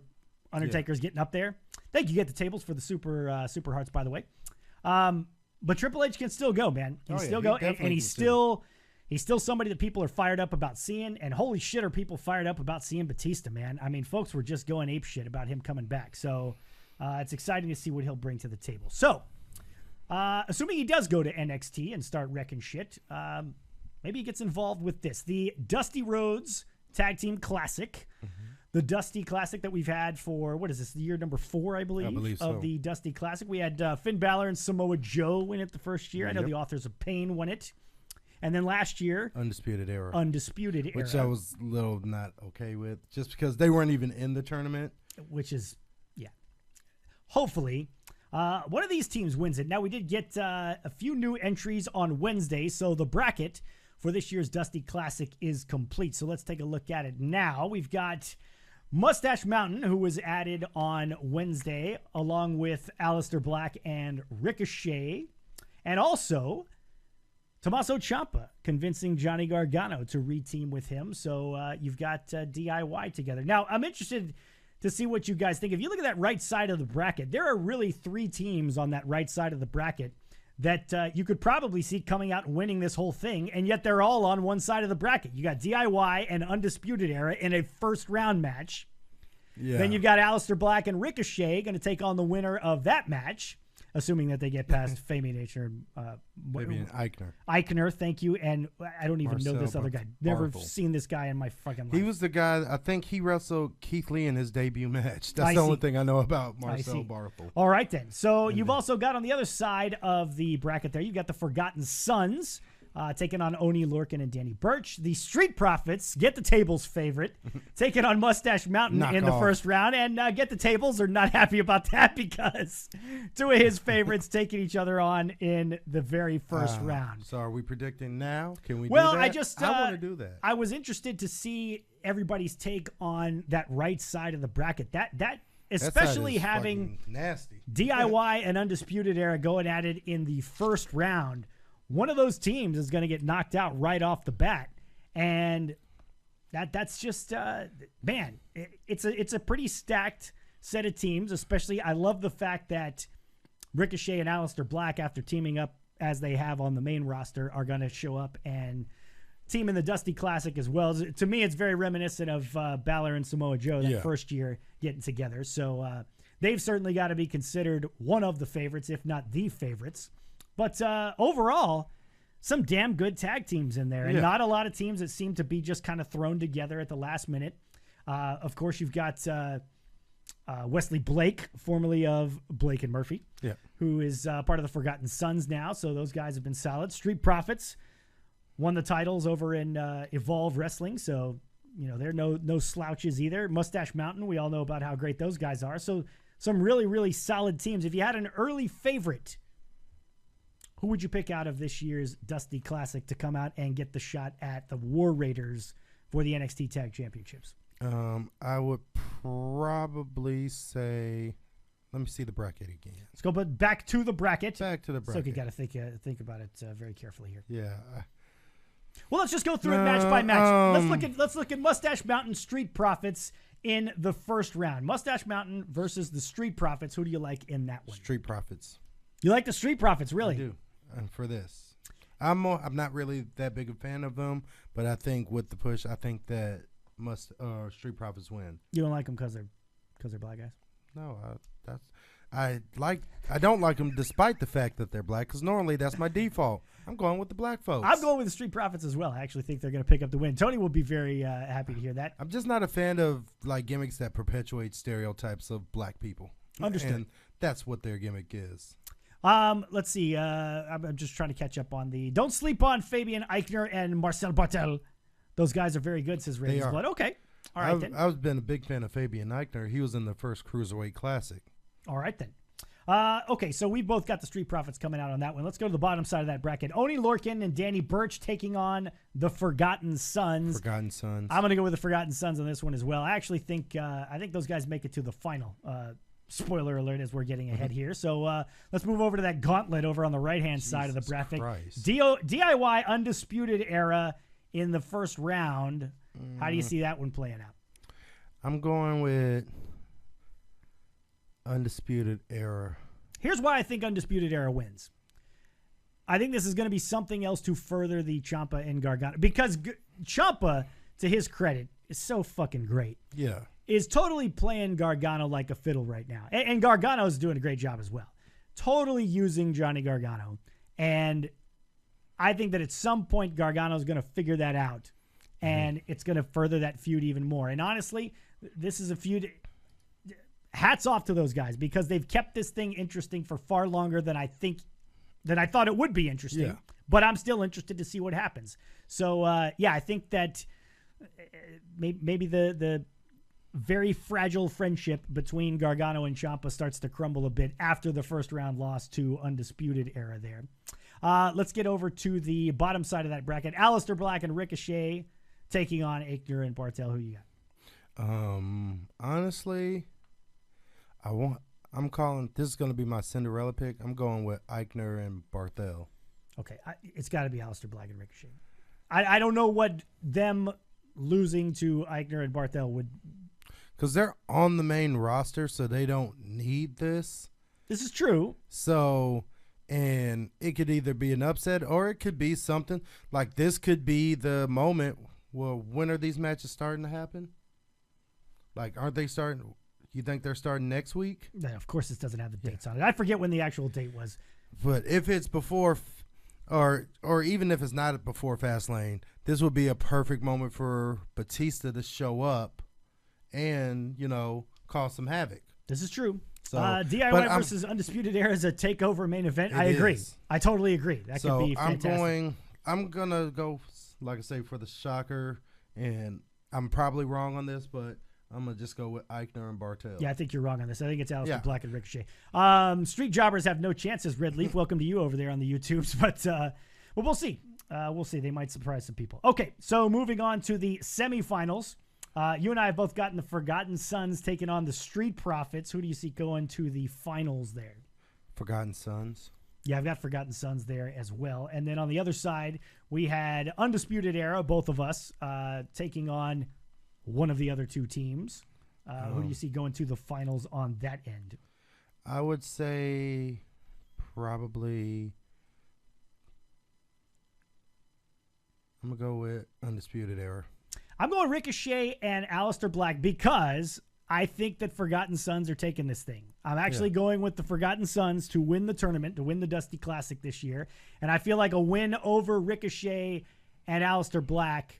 S1: Undertaker's getting up there. Thank you. Get the tables for the Super Hearts, by the way. But Triple H can still go, man. He still go, and he's still... He's still somebody that people are fired up about seeing, and holy shit are people fired up about seeing Batista, man. I mean, folks were just going apeshit about him coming back. So it's exciting to see what he'll bring to the table. So assuming he does go to NXT and start wrecking shit, maybe he gets involved with this. The Dusty Rhodes Tag Team Classic. Mm-hmm. The Dusty Classic that we've had for, what is this, year number 4, I believe
S2: so.
S1: Of the Dusty Classic. We had Finn Balor and Samoa Joe win it the first year. Yep. I know the Authors of Pain won it. And then last year,
S2: Undisputed Era,
S1: which
S2: I was a little not okay with, just because they weren't even in the tournament.
S1: Which is, yeah. Hopefully, one of these teams wins it. Now, we did get a few new entries on Wednesday, so the bracket for this year's Dusty Classic is complete. So let's take a look at it now. We've got Mustache Mountain, who was added on Wednesday, along with Aleister Black and Ricochet, and also Tommaso Ciampa convincing Johnny Gargano to reteam with him. So you've got DIY together. Now, I'm interested to see what you guys think. If you look at that right side of the bracket, there are really 3 teams on that right side of the bracket that you could probably see coming out and winning this whole thing, and yet they're all on one side of the bracket. You got DIY and Undisputed Era in a first-round match. Yeah. Then you've got Aleister Black and Ricochet going to take on the winner of that match, assuming that they get past Family Nature.
S2: Maybe an Eichner.
S1: Eichner, thank you. And I don't even know this other guy. Never seen this guy in my fucking life.
S2: He was the guy, I think he wrestled Keith Lee in his debut match. That's the only thing I know about Marcel Barthel.
S1: All right, then. So you've also got on the other side of the bracket there, you've got the Forgotten Sons taking on Oni Lorcan and Danny Burch. The Street Profits, Get the Tables favorite, taking on Mustache Mountain in the first round. And Get the Tables are not happy about that because 2 of his favorites taking each other on in the very first round.
S2: So are we predicting now? Can we do that?
S1: Well,
S2: I want to do that.
S1: I was interested to see everybody's take on that right side of the bracket. That especially having
S2: nasty
S1: DIY and Undisputed Era going at it in the first round. One of those teams is going to get knocked out right off the bat, and that's just man. It's a pretty stacked set of teams. Especially, I love the fact that Ricochet and Aleister Black, after teaming up as they have on the main roster, are going to show up and team in the Dusty Classic as well. To me, it's very reminiscent of Balor and Samoa Joe that first year getting together. So they've certainly got to be considered one of the favorites, if not the favorites. But overall, some damn good tag teams in there. And not a lot of teams that seem to be just kind of thrown together at the last minute. Of course, you've got Wesley Blake, formerly of Blake and Murphy, who is part of the Forgotten Sons now. So those guys have been solid. Street Profits won the titles over in Evolve Wrestling. So, they're no slouches either. Mustache Mountain, we all know about how great those guys are. So some really, really solid teams. If you had an early favorite, who would you pick out of this year's Dusty Classic to come out and get the shot at the War Raiders for the NXT Tag Championships?
S2: I would probably say, let me see the bracket again.
S1: Let's go back to the bracket.
S2: Back to the bracket.
S1: So you got to think about it very carefully here.
S2: Yeah.
S1: Well, let's just go through it match by match. Let's look at Mustache Mountain Street Profits in the first round. Mustache Mountain versus the Street Profits. Who do you like in that one?
S2: Street Profits.
S1: You like the Street Profits, really?
S2: I do. And for this, I'm not really that big a fan of them, but I think with the push, I think that Street Profits win.
S1: You don't like them because they're black guys?
S2: No, I don't like them despite the fact that they're black, because normally that's my default. I'm going with the black folks.
S1: I'm going with the Street Profits as well. I actually think they're going to pick up the win. Tony will be very happy to hear that.
S2: I'm just not a fan of gimmicks that perpetuate stereotypes of black people.
S1: Understood.
S2: And that's what their gimmick is.
S1: Let's see. I'm just trying to catch up on the. Don't sleep on Fabian Eichner and Marcel Bartel. Those guys are very good, says Ravens Blood. Okay. All right, then.
S2: I've been a big fan of Fabian Eichner. He was in the first Cruiserweight Classic.
S1: All right, then. Okay, so we both got the Street Profits coming out on that one. Let's go to the bottom side of that bracket. Oni Lorcan and Danny Burch taking on the Forgotten Sons.
S2: Forgotten Sons.
S1: I'm going to go with the Forgotten Sons on this one as well. I actually think those guys make it to the final. Spoiler alert as we're getting ahead here. So let's move over to that gauntlet over on the right-hand side of the bracket. DIY Undisputed Era in the first round. How do you see that one playing out?
S2: I'm going with Undisputed Era.
S1: Here's why I think Undisputed Era wins. I think this is going to be something else to further the Ciampa and Gargano. Because Ciampa, to his credit, is so fucking great.
S2: Yeah.
S1: Is totally playing Gargano like a fiddle right now. And Gargano's doing a great job as well. Totally using Johnny Gargano. And I think that at some point Gargano's going to figure that out. And it's going to further that feud even more. And honestly, this is a feud. Hats off to those guys because they've kept this thing interesting for far longer than I thought it would be interesting.
S2: Yeah.
S1: But I'm still interested to see what happens. So, I think that maybe the very fragile friendship between Gargano and Ciampa starts to crumble a bit after the first round loss to Undisputed Era there. Let's get over to the bottom side of that bracket. Aleister Black and Ricochet taking on Aichner and Bartel. Who you got?
S2: Honestly, I'm calling this is going to be my Cinderella pick. I'm going with Aichner and Barthel.
S1: Okay, it's got to be Aleister Black and Ricochet. I don't know what them losing to Aichner and Barthel would.
S2: Because they're on the main roster, so they don't need this.
S1: This is true.
S2: So, and it could either be an upset or it could be something like this could be the moment. Well, when are these matches starting to happen? Like, aren't they starting? You think they're starting next week?
S1: Yeah, of course, this doesn't have the dates on it. I forget when the actual date was.
S2: But if it's before, or even if it's not before Fastlane, this would be a perfect moment for Batista to show up and, cause some havoc.
S1: This is true.
S2: So,
S1: DIY versus Undisputed Era is a takeover main event. I agree. I totally agree. That could be fantastic.
S2: I'm going to go, like I say, for the shocker, and I'm probably wrong on this, but I'm going to just go with Aichner and Bartel.
S1: Yeah, I think you're wrong on this. I think it's Aleister Black and Ricochet. Street Jobbers have no chances, Red Leaf. Welcome to you over there on the YouTubes. But we'll see. We'll see. They might surprise some people. Okay, so moving on to the semifinals. You and I have both gotten the Forgotten Sons taking on the Street Profits. Who do you see going to the finals there?
S2: Forgotten Sons.
S1: Yeah, I've got Forgotten Sons there as well. And then on the other side, we had Undisputed Era, both of us, taking on one of the other two teams. Who do you see going to the finals on that end?
S2: I would say probably I'm going to go with Undisputed Era.
S1: I'm going Ricochet and Aleister Black because I think that Forgotten Sons are taking this thing. I'm actually going with the Forgotten Sons to win the tournament, to win the Dusty Classic this year. And I feel like a win over Ricochet and Aleister Black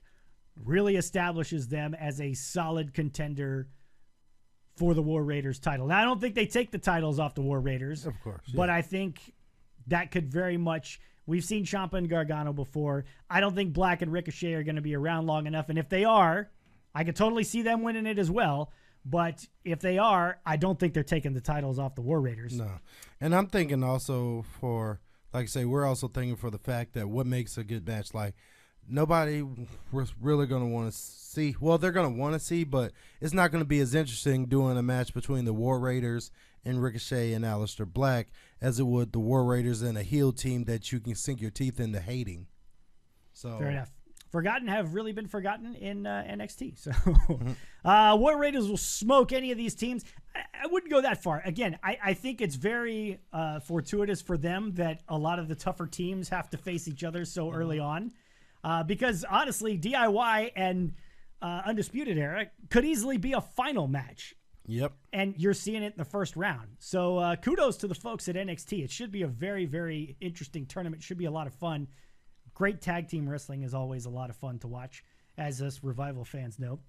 S1: really establishes them as a solid contender for the War Raiders title. Now, I don't think they take the titles off the War Raiders.
S2: Of course.
S1: But I think that could very much... We've seen Ciampa and Gargano before. I don't think Black and Ricochet are going to be around long enough. And if they are, I could totally see them winning it as well. But if they are, I don't think they're taking the titles off the War Raiders.
S2: No. And I'm thinking also for, like I say, we're also thinking for the fact that what makes a good match, like, nobody was really going to want to see. Well, they're going to want to see, but it's not going to be as interesting doing a match between the War Raiders and Ricochet and Aleister Black as it would the War Raiders and a heel team that you can sink your teeth into hating. So
S1: fair enough. Forgotten have really been forgotten in NXT. So War Raiders will smoke any of these teams. I wouldn't go that far. Again, I think it's very fortuitous for them that a lot of the tougher teams have to face each other so early on. Because honestly, DIY and Undisputed Era could easily be a final match.
S2: Yep.
S1: And you're seeing it in the first round. So kudos to the folks at NXT. It should be a very, very interesting tournament. Should be a lot of fun. Great tag team wrestling is always a lot of fun to watch, as us Revival fans know.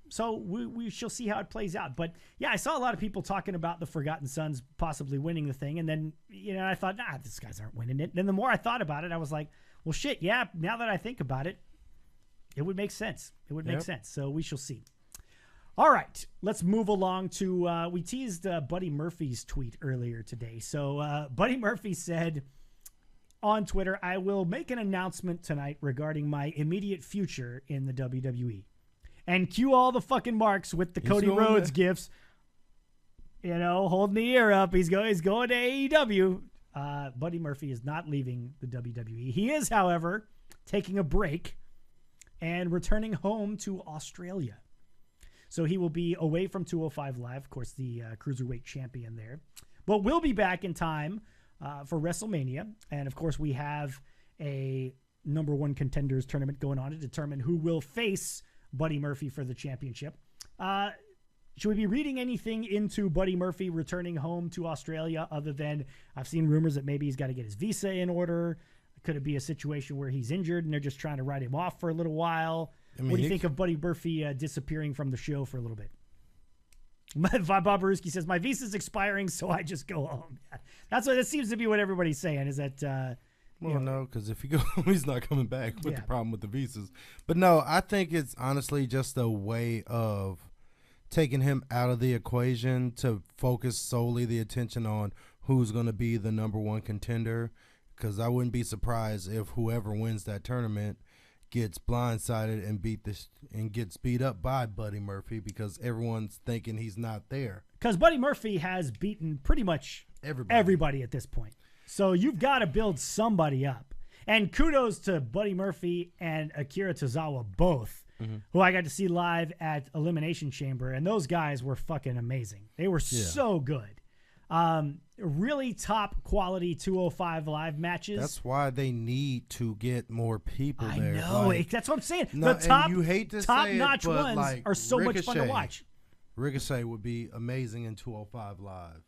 S1: So we shall see how it plays out. But, yeah, I saw a lot of people talking about the Forgotten Sons possibly winning the thing. And then, I thought, these guys aren't winning it. Then the more I thought about it, I was like, well, shit, yeah, now that I think about it, it would make sense. It would make sense. So we shall see. All right, let's move along to, we teased Buddy Murphy's tweet earlier today. So Buddy Murphy said on Twitter, I will make an announcement tonight regarding my immediate future in the WWE. And cue all the fucking marks with the Cody Rhodes gifts. Holding the ear up. He's going to AEW. Buddy Murphy is not leaving the WWE. He is, however, taking a break and returning home to Australia. So he will be away from 205 Live, of course, the Cruiserweight champion there. But we'll be back in time for WrestleMania. And, of course, we have a number one contenders tournament going on to determine who will face Buddy Murphy for the championship. Should we be reading anything into Buddy Murphy returning home to Australia other than I've seen rumors that maybe he's got to get his visa in order? Could it be a situation where he's injured and they're just trying to write him off for a little while? What do you think of Buddy Murphy disappearing from the show for a little bit? Bob Baruski says, my visa's expiring, so I just go home. Yeah. That seems to be what everybody's saying, is that...
S2: no, because if he goes, he's not coming back with the problem with the visas. But no, I think it's honestly just a way of taking him out of the equation to focus solely the attention on who's going to be the number one contender. Because I wouldn't be surprised if whoever wins that tournament gets blindsided and gets beat up by Buddy Murphy because everyone's thinking he's not there.
S1: Because Buddy Murphy has beaten pretty much everybody at this point. So you've got to build somebody up. And kudos to Buddy Murphy and Akira Tozawa both, who I got to see live at Elimination Chamber. And those guys were fucking amazing. They were so good. Really top quality 205 Live matches.
S2: That's why they need to get more people there.
S1: I know. That's what I'm saying. The top-notch ones are so much fun to watch.
S2: Ricochet would be amazing in 205 Live.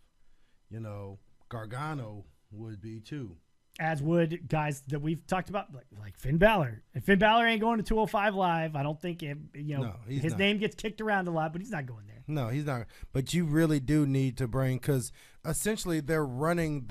S2: Gargano would be too.
S1: As would guys that we've talked about, like Finn Balor. And Finn Balor ain't going to 205 Live. I don't think his name gets kicked around a lot, but he's not going there.
S2: No, he's not. But you really do need to bring, because essentially they're running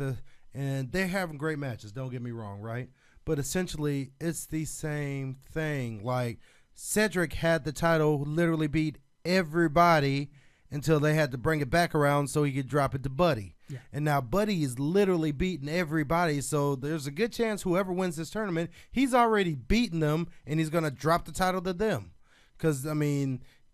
S2: and they're having great matches. Don't get me wrong, right? But essentially it's the same thing. Like Cedric had the title, literally beat everybody until they had to bring it back around so he could drop it to Buddy. Yeah. And now Buddy is literally beating everybody, so there's a good chance whoever wins this tournament, he's already beaten them, and he's going to drop the title to them. Because,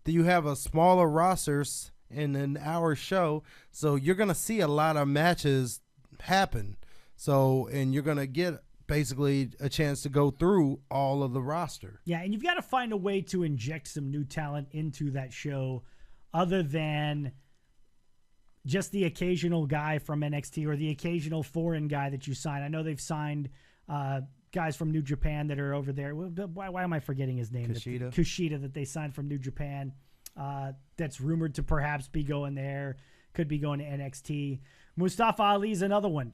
S2: you have a smaller roster in an hour show, so you're going to see a lot of matches happen. So, and you're going to get basically a chance to go through all of the roster.
S1: Yeah, and you've got to find a way to inject some new talent into that show other than just the occasional guy from NXT or the occasional foreign guy that you sign. I know they've signed guys from New Japan that are over there. Why am I forgetting his name? Kushida that they signed from New Japan. That's rumored to perhaps be going there. Could be going to NXT. Mustafa Ali's another one.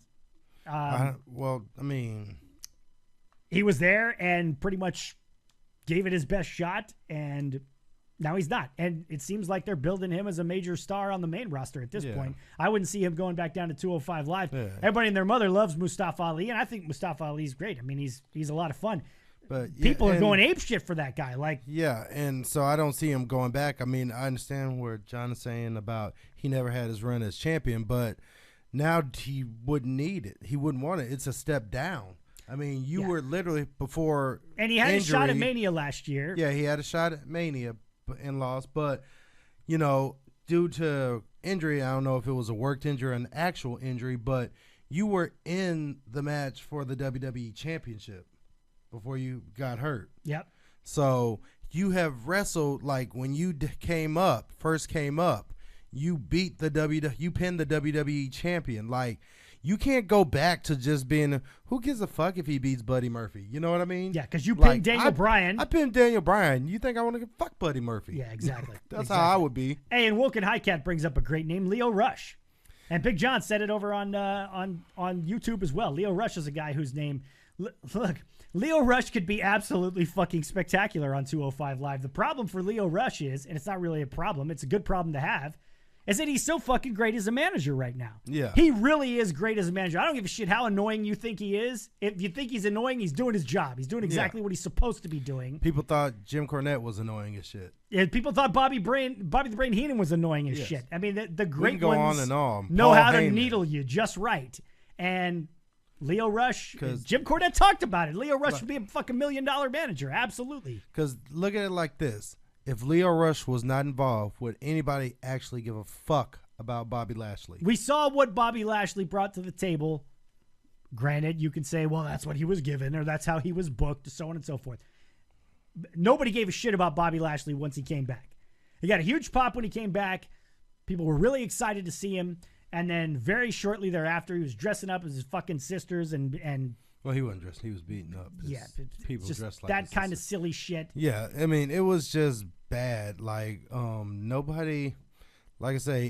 S2: He
S1: was there and pretty much gave it his best shot, and Now he's not. And it seems like they're building him as a major star on the main roster at this point. I wouldn't see him going back down to 205 Live. Yeah. Everybody and their mother loves Mustafa Ali, and I think Mustafa Ali's great. I mean, he's a lot of fun. But people are going apeshit for that guy.
S2: And so I don't see him going back. I mean, I understand where John is saying about he never had his run as champion, but now he wouldn't need it. He wouldn't want it. It's a step down. I mean, you were literally before
S1: and he had a shot at Mania last year.
S2: Yeah, he had a shot at Mania and lost. But, due to injury, I don't know if it was a worked injury or an actual injury, but you were in the match for the WWE Championship before you got hurt.
S1: Yep.
S2: So you have wrestled, like when you first came up, you beat you pinned the WWE Champion. Like, you can't go back to just being, who gives a fuck if he beats Buddy Murphy? You know what I mean?
S1: Yeah, because you pinned Daniel Bryan.
S2: I pinned Daniel Bryan. You think I want to fuck Buddy Murphy?
S1: Yeah, exactly.
S2: That's how I would be.
S1: Hey, and Woken Highcat brings up a great name, Lio Rush. And Big John said it over on YouTube as well. Lio Rush is a guy whose name, look, Lio Rush could be absolutely fucking spectacular on 205 Live. The problem for Lio Rush is, and it's not really a problem, it's a good problem to have, is that he's so fucking great as a manager right now.
S2: Yeah.
S1: He really is great as a manager. I don't give a shit how annoying you think he is. If you think he's annoying, he's doing his job. He's doing exactly what he's supposed to be doing.
S2: People thought Jim Cornette was annoying as shit.
S1: Yeah, people thought Bobby the Brain Heenan was annoying as shit. I mean, the great
S2: go
S1: ones
S2: on and on.
S1: know how to needle you just right. And Lio Rush, Jim Cornette talked about it. Lio Rush should be a fucking $1 million manager. Absolutely.
S2: Because look at it like this. If Lio Rush was not involved, would anybody actually give a fuck about Bobby Lashley?
S1: We saw what Bobby Lashley brought to the table. Granted, you can say, well, that's what he was given, or that's how he was booked, so on and so forth. Nobody gave a shit about Bobby Lashley once he came back. He got a huge pop when he came back. People were really excited to see him. And then very shortly thereafter, he was dressing up as his fucking sisters and
S2: well, he wasn't dressed. He was beaten up. People
S1: just
S2: dressed like
S1: that kind of silly shit.
S2: Yeah, I mean, it was just bad. Like, nobody, like I say,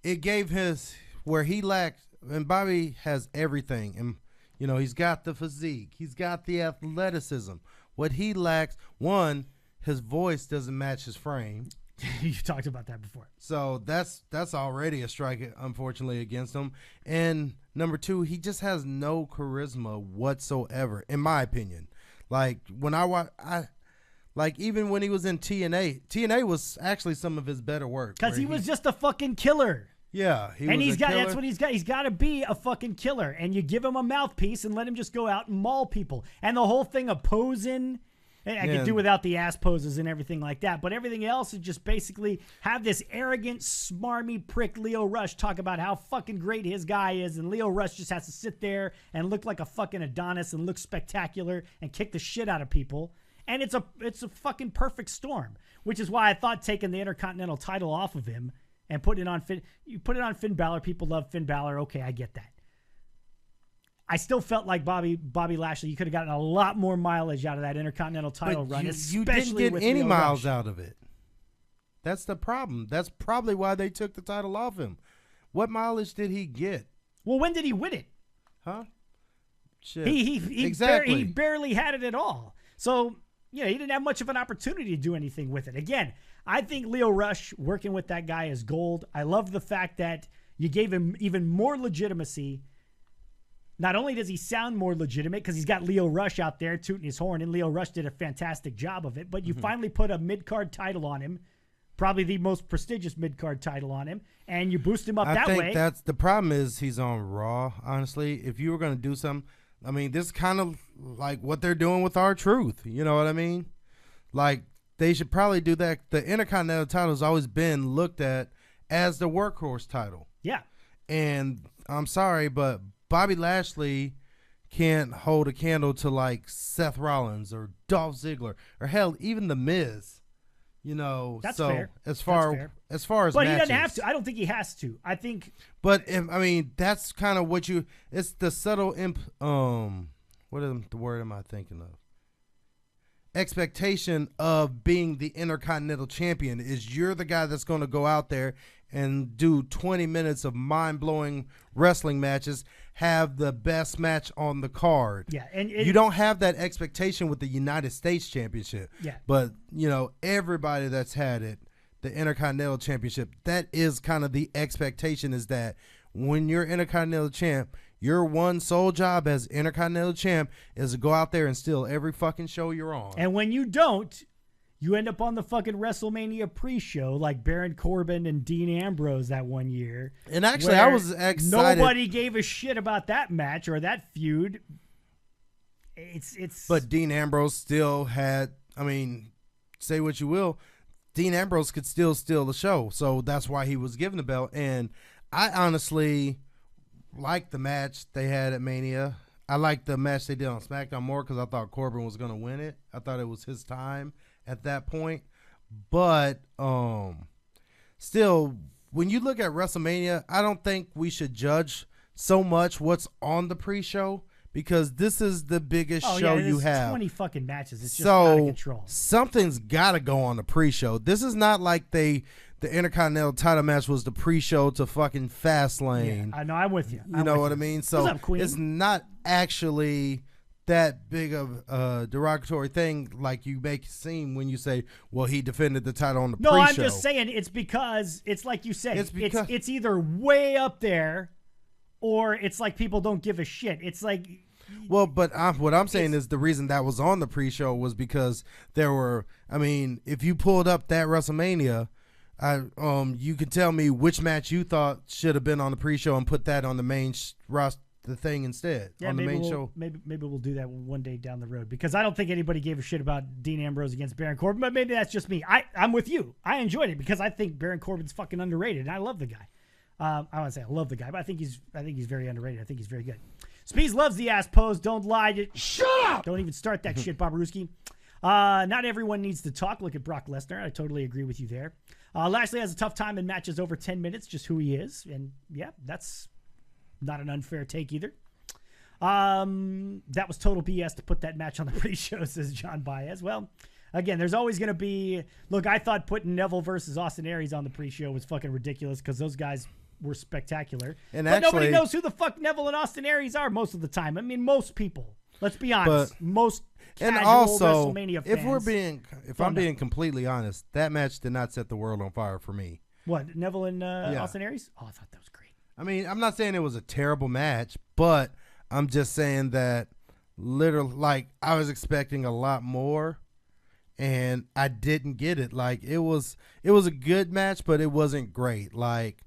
S2: it gave his, where he lacked, and Bobby has everything. And, he's got the physique. He's got the athleticism. What he lacks, one, his voice doesn't match his frame.
S1: You talked about that before.
S2: So that's already a strike, unfortunately, against him. And number two, he just has no charisma whatsoever, in my opinion. Like, when even when he was in TNA was actually some of his better work.
S1: Because he was just a fucking killer.
S2: Yeah,
S1: that's what he's got. He's got to be a fucking killer. And you give him a mouthpiece and let him just go out and maul people. And the whole thing of posing, I could do without the ass poses and everything like that. But everything else is just basically have this arrogant, smarmy prick Lio Rush talk about how fucking great his guy is. And Lio Rush just has to sit there and look like a fucking Adonis and look spectacular and kick the shit out of people. And it's a fucking perfect storm, which is why I thought taking the Intercontinental title off of him and putting it on Finn Balor. People love Finn Balor. Okay, I get that. I still felt like Bobby Lashley, you could have gotten a lot more mileage out of that Intercontinental title run.
S2: You didn't get any miles out of it. That's the problem. That's probably why they took the title off him. What mileage did he get?
S1: Well, when did he win it?
S2: Huh? Shit.
S1: He barely had it at all. So, he didn't have much of an opportunity to do anything with it. Again, I think Lio Rush working with that guy is gold. I love the fact that you gave him even more legitimacy. Not only does he sound more legitimate because he's got Lio Rush out there tooting his horn, and Lio Rush did a fantastic job of it, but you finally put a mid-card title on him, probably the most prestigious mid-card title on him, and you boost him up that way. I think
S2: that's the problem is he's on Raw, honestly. If you were going to do something, I mean, this is kind of like what they're doing with R-Truth. You know what I mean? Like, they should probably do that. The Intercontinental title has always been looked at as the workhorse title.
S1: Yeah.
S2: And I'm sorry, but Bobby Lashley can't hold a candle to like Seth Rollins or Dolph Ziggler or hell, even The Miz.
S1: That's
S2: so
S1: fair.
S2: As far as
S1: but
S2: matches.
S1: He doesn't have to. I don't think he has to. I think.
S2: But that's kind of what it's the subtle what is the word am I thinking of? Expectation of being the Intercontinental Champion is you're the guy that's going to go out there and do 20 minutes of mind-blowing wrestling matches, have the best match on the card.
S1: Yeah, and
S2: you don't have that expectation with the United States Championship.
S1: Yeah.
S2: But, you know, everybody that's had it, the Intercontinental Championship, that is kind of the expectation, is that when you're Intercontinental Champ, your one sole job as Intercontinental Champ is to go out there and steal every fucking show you're on.
S1: And when you don't, you end up on the fucking WrestleMania pre-show like Baron Corbin and Dean Ambrose that one year.
S2: And actually, I was excited.
S1: Nobody gave a shit about that match or that feud.
S2: But Dean Ambrose still had, I mean, say what you will, Dean Ambrose could still steal the show. So that's why he was given the belt. And I honestly liked the match they had at Mania. I liked the match they did on SmackDown more because I thought Corbin was going to win it. I thought it was his time at that point. But still, when you look at WrestleMania, I don't think we should judge so much what's on the pre-show, because this is the biggest show you have.
S1: 20 fucking matches. It's just out of control.
S2: Something's got to go on the pre-show. This is not like the Intercontinental title match was the pre-show to fucking Fastlane.
S1: Yeah, I know. I'm with you.
S2: You know what I mean? So
S1: what's up, Queen?
S2: It's not actually that big of a derogatory thing like you make it seem when you say, well, he defended the title on the pre-show.
S1: No, I'm just saying it's because it's like you said. It's either way up there or it's like people don't give a shit. It's like...
S2: Well, but what I'm saying is the reason that was on the pre-show was because there were... I mean, if you pulled up that WrestleMania... you could tell me which match you thought should have been on the pre-show and put that on the main the thing instead on the main show.
S1: Maybe we'll do that one day down the road, because I don't think anybody gave a shit about Dean Ambrose against Baron Corbin, but maybe that's just me. I'm with you. I enjoyed it because I think Baron Corbin's fucking underrated, and I love the guy. I want to say I love the guy, but I think he's very underrated. I think he's very good. Speez loves the ass pose. Don't lie.
S3: Shut up!
S1: Don't even start that shit, Bobarooski. Not everyone needs to talk. Look at Brock Lesnar. I totally agree with you there. Lashley has a tough time in matches over 10 minutes, just who he is. And, yeah, that's not an unfair take either. That was total BS to put that match on the pre-show, says John Baez. Well, again, there's always going to be... Look, I thought putting Neville versus Austin Aries on the pre-show was fucking ridiculous because those guys were spectacular. But nobody knows who the fuck Neville and Austin Aries are most of the time. I mean, most people. Let's be honest. Most casual
S2: and also,
S1: WrestleMania fans,
S2: if I'm being completely honest, that match did not set the world on fire for me.
S1: What, Neville and Austin Aries? Oh, I thought that was great.
S2: I mean, I'm not saying it was a terrible match, but I'm just saying that literally, like, I was expecting a lot more, and I didn't get it. Like, it was a good match, but it wasn't great. Like,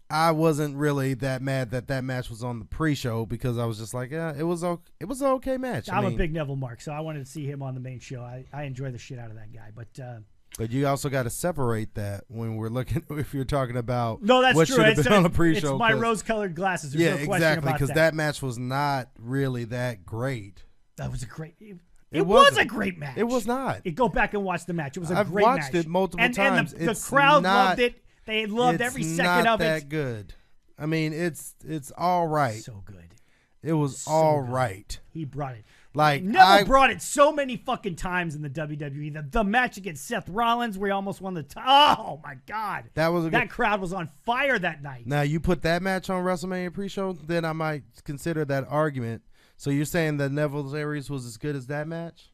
S2: I wasn't really that mad that match was on the pre-show because I was just like, yeah, it was an okay match.
S1: I'm a big Neville mark, so I wanted to see him on the main show. I enjoy the shit out of that guy,
S2: but you also got to separate that when we're looking. If you're talking about
S1: that's
S2: what
S1: true.
S2: should have been on the pre-show,
S1: it's my rose-colored glasses. There's
S2: yeah,
S1: no question
S2: exactly.
S1: about
S2: Because
S1: that
S2: match was not really that great.
S1: That was a great. It was a great match.
S2: It was not.
S1: Go back and watch the match. It was a great match.
S2: I've watched it multiple times.
S1: And the crowd loved it. They loved every second of it.
S2: It's not that good. I mean, it's all right.
S1: So good.
S2: It was all right.
S1: He brought it.
S2: Like
S1: Neville brought it so many fucking times in the WWE. The match against Seth Rollins, where he almost won the title. Oh my God, that crowd was on fire that night.
S2: Now you put that match on WrestleMania pre-show, then I might consider that argument. So you're saying that Neville's Aries was as good as that match?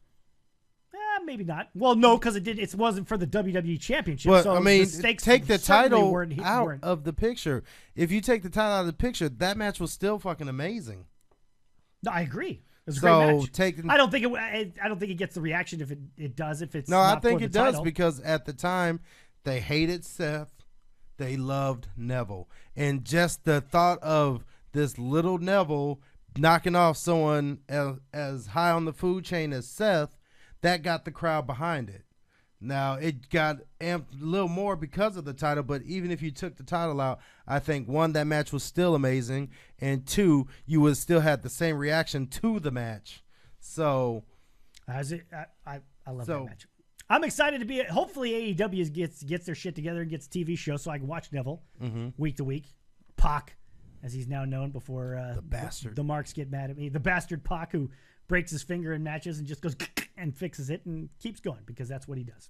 S1: Maybe not. Well, no, because it wasn't for the WWE Championship.
S2: But,
S1: so
S2: I mean, take the title
S1: weren't.
S2: of the picture. If you take the title out of the picture, that match was still fucking amazing.
S1: No, I agree. It was a great match.
S2: I
S1: don't think it gets the reaction if it does. If it's
S2: I think it does because at the time they hated Seth, they loved Neville, and just the thought of this little Neville knocking off someone as high on the food chain as Seth, that got the crowd behind it. Now, it got amped a little more because of the title, but even if you took the title out, I think, one, that match was still amazing, and two, you would still have the same reaction to the match. So,
S1: I love that match. I'm excited to be – hopefully AEW gets their shit together and gets a TV show so I can watch Neville week to week. Pac, as he's now known before
S2: the bastard.
S1: The marks get mad at me. The bastard Pac who breaks his finger in matches and just goes and fixes it and keeps going because that's what he does.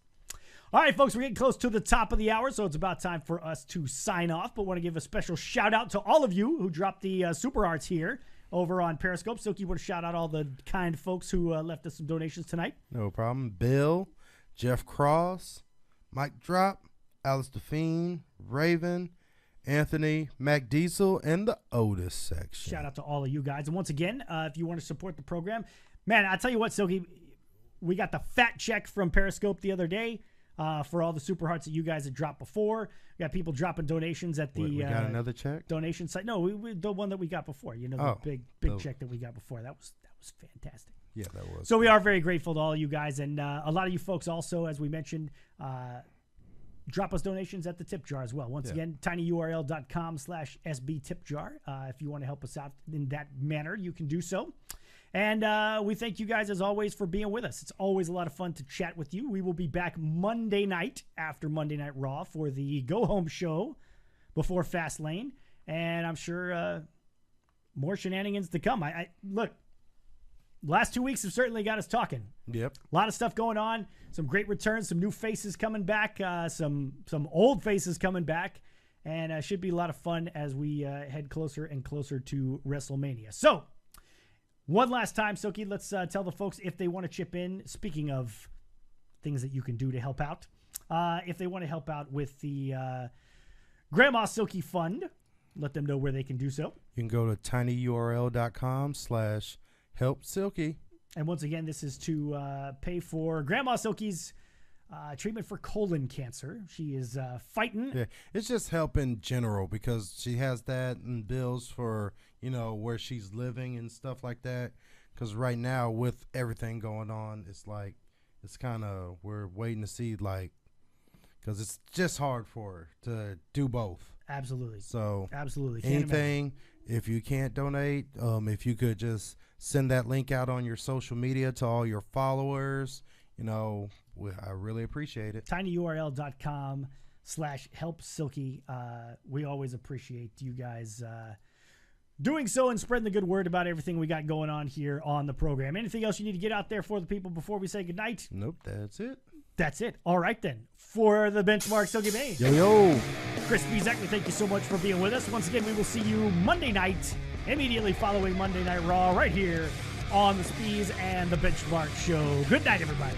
S1: All right, folks, we're getting close to the top of the hour, so it's about time for us to sign off. But want to give a special shout-out to all of you who dropped the Super Arts here over on Periscope. Silky, you want to shout out all the kind folks who left us some donations tonight?
S2: No problem. Bill, Jeff Cross, Mike Drop, Alice DeFeen, Raven, Anthony, Mac Diesel, and the Otis section.
S1: Shout out to all of you guys. And once again, if you want to support the program, man, I'll tell you what, Silky, we got the fat check from Periscope the other day. For all the Super Hearts that you guys had dropped before. We got people dropping donations at the
S2: We got another check?
S1: donation site. No, the one that we got before. You know, the big check that we got before. That was fantastic.
S2: Yeah, that was.
S1: So we are very grateful to all you guys. And a lot of you folks also, as we mentioned, drop us donations at the tip jar as well. Once again, tinyurl.com/SB tip jar. If you want to help us out in that manner, you can do so. And we thank you guys, as always, for being with us. It's always a lot of fun to chat with you. We will be back Monday night after Monday Night Raw for the go-home show before Fastlane. And I'm sure more shenanigans to come. Look, last 2 weeks have certainly got us talking.
S2: Yep.
S1: A lot of stuff going on. Some great returns, some new faces coming back, some old faces coming back. And should be a lot of fun as we head closer and closer to WrestleMania. So, one last time, Silky, let's tell the folks if they want to chip in. Speaking of things that you can do to help out, if they want to help out with the Grandma Silky Fund, let them know where they can do so.
S2: You can go to tinyurl.com/helpsilky.
S1: And once again, this is to pay for Grandma Silky's treatment for colon cancer. She is fighting.
S2: Yeah, it's just help in general because she has that and bills for, where she's living and stuff like that. Because right now, with everything going on, it's kind of, we're waiting to see, because it's just hard for her to do both.
S1: Absolutely.
S2: So,
S1: absolutely.
S2: Anything, if you can't donate, if you could just send that link out on your social media to all your followers, I really appreciate it.
S1: tinyurl.com/helpsilky. We always appreciate you guys doing so and spreading the good word about everything we got going on here on the program. Anything else you need to get out there for the people before we say goodnight?
S2: Nope, that's it.
S1: That's it. All right, then. For the Benchmark, Silky Bay.
S2: Yo.
S1: Chris Bezek, we thank you so much for being with us. Once again, we will see you Monday night, immediately following Monday Night Raw, right here on the Speez and the Benchmark Show. Good night, everybody.